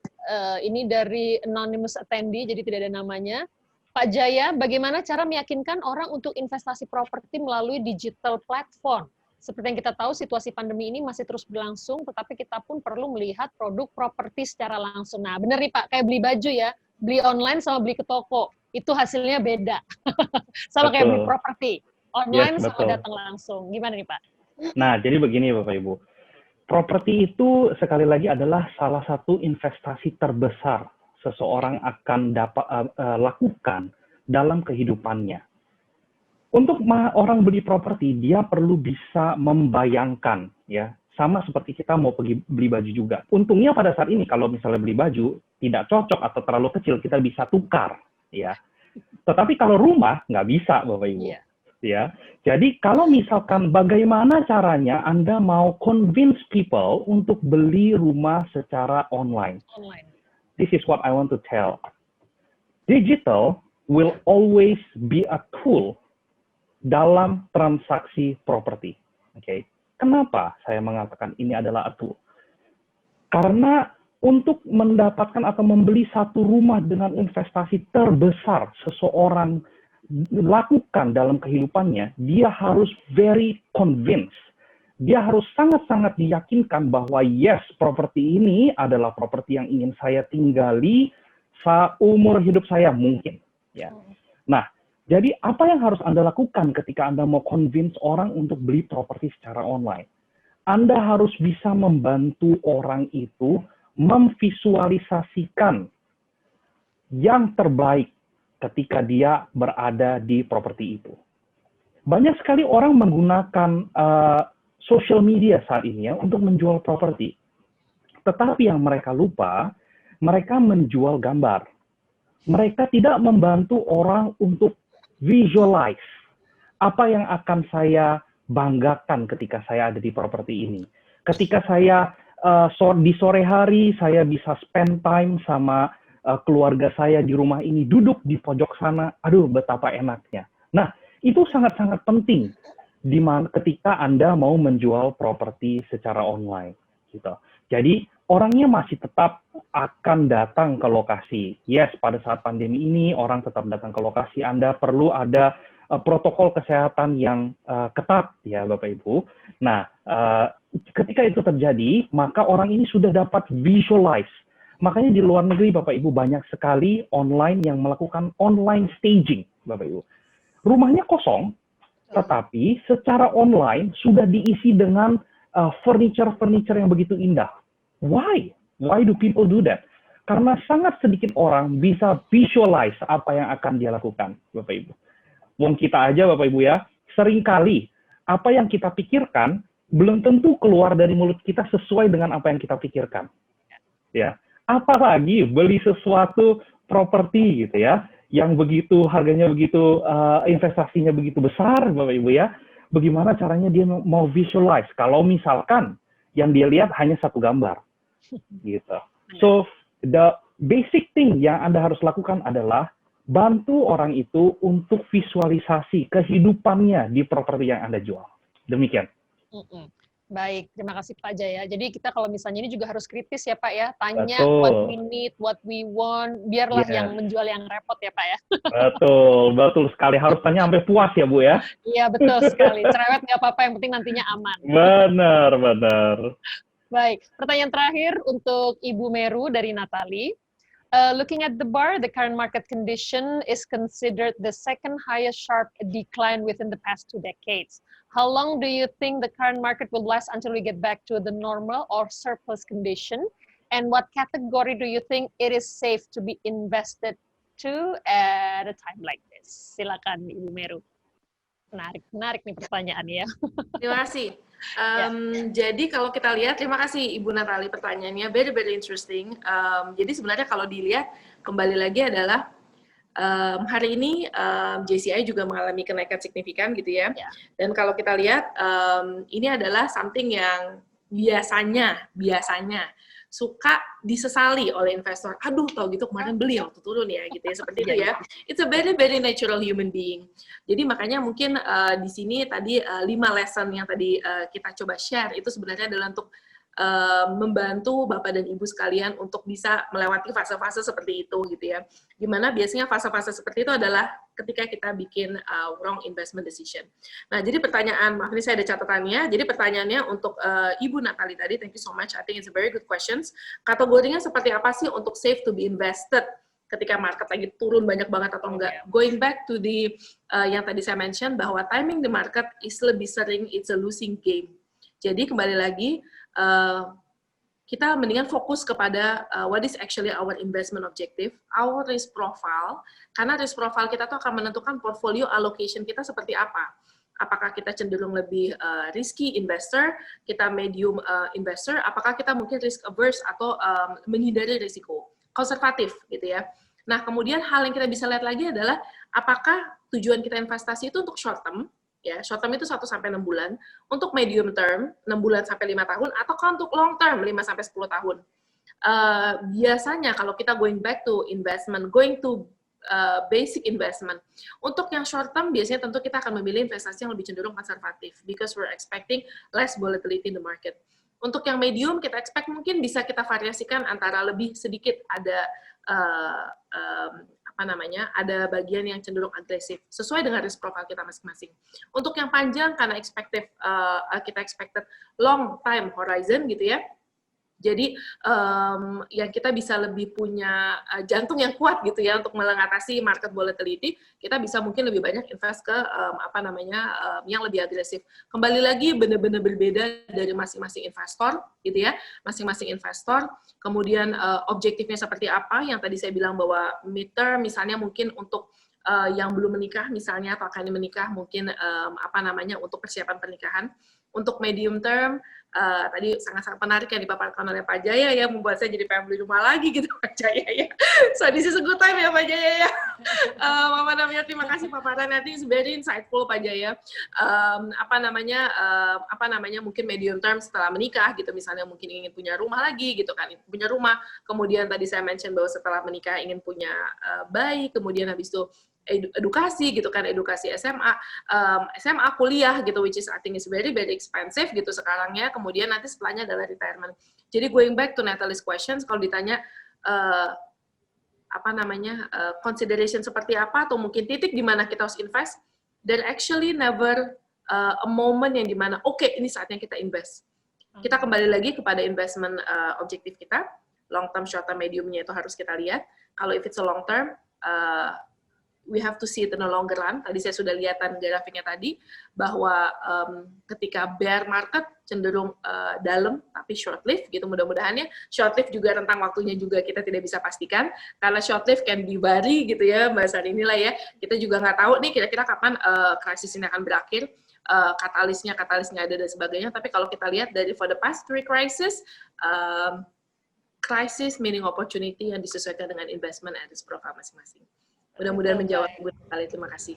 Ini dari anonymous attendee, jadi tidak ada namanya. Pak Jaya, bagaimana cara meyakinkan orang untuk investasi properti melalui digital platform? Seperti yang kita tahu, situasi pandemi ini masih terus berlangsung, tetapi kita pun perlu melihat produk properti secara langsung. Nah, benar nih Pak, kayak beli baju ya, beli online sama beli ke toko, itu hasilnya beda. Sama kayak beli Betul. properti, Yes, online sama betul. datang langsung. Gimana nih Pak? Nah, jadi begini Bapak Ibu. Properti itu sekali lagi adalah salah satu investasi terbesar seseorang akan dapat lakukan dalam kehidupannya. Untuk orang beli properti, dia perlu bisa membayangkan, ya, sama seperti kita mau pergi beli baju juga. Untungnya pada saat ini kalau misalnya beli baju tidak cocok atau terlalu kecil, kita bisa tukar, ya. Tetapi kalau rumah nggak bisa, Bapak Ibu. Iya. Ya, jadi kalau misalkan bagaimana caranya Anda mau convince people untuk beli rumah secara online? Online. This is what I want to tell. Digital will always be a tool dalam transaksi properti. Oke. Kenapa saya mengatakan ini adalah a tool? Karena untuk mendapatkan atau membeli satu rumah dengan investasi terbesar seseorang lakukan dalam kehidupannya, dia harus very convinced. Dia harus sangat-sangat diyakinkan bahwa yes, properti ini adalah properti yang ingin saya tinggali seumur hidup saya mungkin. Ya. Nah, jadi apa yang harus Anda lakukan ketika Anda mau convince orang untuk beli properti secara online? Anda harus bisa membantu orang itu memvisualisasikan yang terbaik ketika dia berada di properti itu. Banyak sekali orang menggunakan social media saat ini ya untuk menjual properti. Tetapi yang mereka lupa, mereka menjual gambar. Mereka tidak membantu orang untuk visualize apa yang akan saya banggakan ketika saya ada di properti ini. Ketika saya di sore hari, saya bisa spend time sama keluarga saya di rumah ini, duduk di pojok sana, aduh betapa enaknya. Nah, itu sangat-sangat penting ketika Anda mau menjual properti secara online. Gitu. Jadi, orangnya masih tetap akan datang ke lokasi. Yes, pada saat pandemi ini, orang tetap datang ke lokasi. Anda perlu ada protokol kesehatan yang ketat, ya Bapak Ibu. Nah, ketika itu terjadi, maka orang ini sudah dapat visualize. Makanya di luar negeri, Bapak Ibu, banyak sekali online yang melakukan online staging, Bapak Ibu. Rumahnya kosong, tetapi secara online sudah diisi dengan furniture-furniture yang begitu indah. Why? Why do people do that? Karena sangat sedikit orang bisa visualize apa yang akan dia lakukan, Bapak Ibu. Wong kita aja, Bapak Ibu ya, seringkali apa yang kita pikirkan belum tentu keluar dari mulut kita sesuai dengan apa yang kita pikirkan. Ya, apalagi beli sesuatu properti gitu ya, yang begitu harganya begitu investasinya begitu besar, Bapak Ibu ya. Bagaimana caranya dia mau visualize kalau misalkan yang dia lihat hanya satu gambar, gitu. So the basic thing yang Anda harus lakukan adalah bantu orang itu untuk visualisasi kehidupannya di properti yang Anda jual. Demikian. Baik, terima kasih Pak Jaya. Jadi kita kalau misalnya ini juga harus kritis ya Pak ya, tanya Betul. what we need, what we want, biarlah Yes. yang menjual yang repot ya Pak ya. Betul, betul sekali. Harus tanya sampai puas ya Bu ya. Iya betul sekali, cerewet nggak apa-apa, yang penting nantinya aman. Benar, benar. Baik, pertanyaan terakhir untuk Ibu Meru dari Natali. Looking at the bar, the current market condition is considered the second highest sharp decline within the past 2 decades. How long do you think the current market will last until we get back to the normal or surplus condition? And what category do you think it is safe to be invested to at a time like this? Silakan Ibu Meru. Menarik nih pertanyaannya ya. Terima kasih. Jadi kalau kita lihat, terima kasih Ibu Natali pertanyaannya, very interesting. Jadi sebenarnya kalau dilihat kembali lagi adalah hari ini JCI juga mengalami kenaikan signifikan gitu ya. Dan kalau kita lihat ini adalah something yang biasanya suka disesali oleh investor. Aduh, tahu gitu kemarin beli waktu turun ya, gitu ya, seperti itu ya. It's a very very natural human being. Jadi makanya mungkin di sini tadi 5 lesson yang tadi kita coba share itu sebenarnya adalah untuk membantu Bapak dan Ibu sekalian untuk bisa melewati fase-fase seperti itu gitu ya. Dimana biasanya fase-fase seperti itu adalah ketika kita bikin wrong investment decision. Nah, jadi pertanyaan, maaf ini saya ada catatannya. Jadi pertanyaannya untuk Ibu Natali tadi, thank you so much. I think it's a very good questions. Kategorinya seperti apa sih untuk safe to be invested ketika market lagi turun banyak banget atau enggak? Going back to the yang tadi saya mention bahwa timing the market is lebih sering it's a losing game. Jadi kembali lagi kita mendingan fokus kepada what is actually our investment objective, our risk profile, karena risk profile kita tuh akan menentukan portfolio allocation kita seperti apa. Apakah kita cenderung lebih risky investor, kita medium investor, apakah kita mungkin risk averse atau menghindari risiko, konservatif gitu ya. Nah, kemudian hal yang kita bisa lihat lagi adalah apakah tujuan kita investasi itu untuk short term, ya, short term itu 1 sampai 6 bulan, untuk medium term 6 bulan sampai 5 tahun, atau untuk long term 5 sampai 10 tahun. Biasanya kalau kita going back to investment, going to basic investment, untuk yang short term biasanya tentu kita akan memilih investasi yang lebih cenderung konservatif because we're expecting less volatility in the market. Untuk yang medium kita expect mungkin bisa kita variasikan antara lebih sedikit ada ada bagian yang cenderung agresif sesuai dengan risk profile kita masing-masing. Untuk yang panjang karena kita expected long time horizon gitu ya. Jadi yang kita bisa lebih punya jantung yang kuat gitu ya untuk mengatasi market volatility, kita bisa mungkin lebih banyak invest ke yang lebih agresif. Kembali lagi benar-benar berbeda dari masing-masing investor gitu ya. Masing-masing investor, kemudian objektifnya seperti apa yang tadi saya bilang bahwa mid-term misalnya mungkin untuk yang belum menikah misalnya atau akan menikah mungkin untuk persiapan pernikahan. Untuk medium term tadi sangat-sangat menarik yang dipaparkan oleh Pak Jaya ya, membuat saya jadi pengen beli rumah lagi gitu Pak Jaya ya. So this is a good time ya Pak Jaya ya. Terima kasih paparan, nanti it's very insightful Pak Jaya. Mungkin medium term setelah menikah gitu, misalnya mungkin ingin punya rumah lagi gitu kan, punya rumah. Kemudian tadi saya mention bahwa setelah menikah ingin punya bayi, kemudian habis itu edukasi gitu kan, edukasi SMA, kuliah gitu, which is I think is very very expensive gitu sekarang ya. Kemudian nanti setelahnya adalah retirement. Jadi going back to Natalie's questions, kalau ditanya consideration seperti apa atau mungkin titik di mana kita harus invest, there actually never a moment yang dimana ini saatnya kita invest. Kita kembali lagi kepada investment objektif kita, long term, short term, mediumnya itu harus kita lihat. Kalau if it's a long term, we have to see it in a longer run. Tadi saya sudah lihatan grafiknya tadi, bahwa ketika bear market cenderung dalam, tapi short-lived gitu, mudah-mudahan ya. Short-lived juga rentang waktunya juga kita tidak bisa pastikan, karena short-lived can be vary gitu ya, bahasa inilah ya. Kita juga nggak tahu nih kira-kira kapan krisis ini akan berakhir, katalisnya ada dan sebagainya. Tapi kalau kita lihat dari for the past 3 crisis, crisis meaning opportunity yang disesuaikan dengan investment and risk profile masing-masing. Mudah-mudahan menjawab Ibu Natali, terima kasih.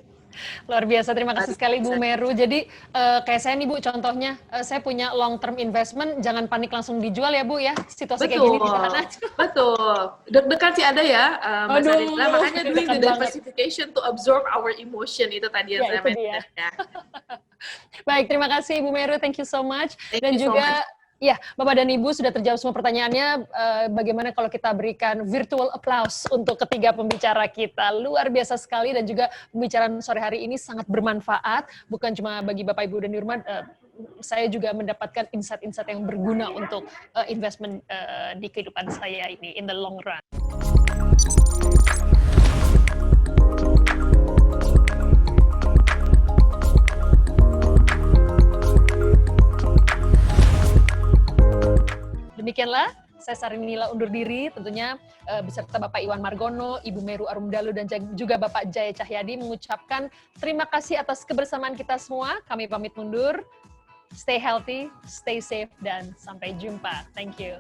Luar biasa, terima kasih sekali Bu Meru. Jadi kayak saya nih Bu, contohnya saya punya long term investment, jangan panik langsung dijual ya Bu ya, situasi kayak gini ditahan aja. Betul, deg-degan sih ada ya Mbak Sarina, makanya doing the diversification to absorb our emotion, itu tadi yang saya mention ya. Baik, terima kasih Ibu Meru, thank you so much. Dan juga ya, Bapak dan Ibu sudah terjawab semua pertanyaannya. Bagaimana kalau kita berikan virtual applause untuk ketiga pembicara kita. Luar biasa sekali, dan juga pembicaraan sore hari ini sangat bermanfaat. Bukan cuma bagi Bapak, Ibu, dan di rumah, saya juga mendapatkan insight-insight yang berguna untuk investment di kehidupan saya ini, in the long run. Demikianlah, saya Sarinila undur diri, tentunya beserta Bapak Iwan Margono, Ibu Meru Arumdalu, dan juga Bapak Jaya Cahyadi mengucapkan terima kasih atas kebersamaan kita semua. Kami pamit mundur. Stay healthy, stay safe, dan sampai jumpa. Thank you.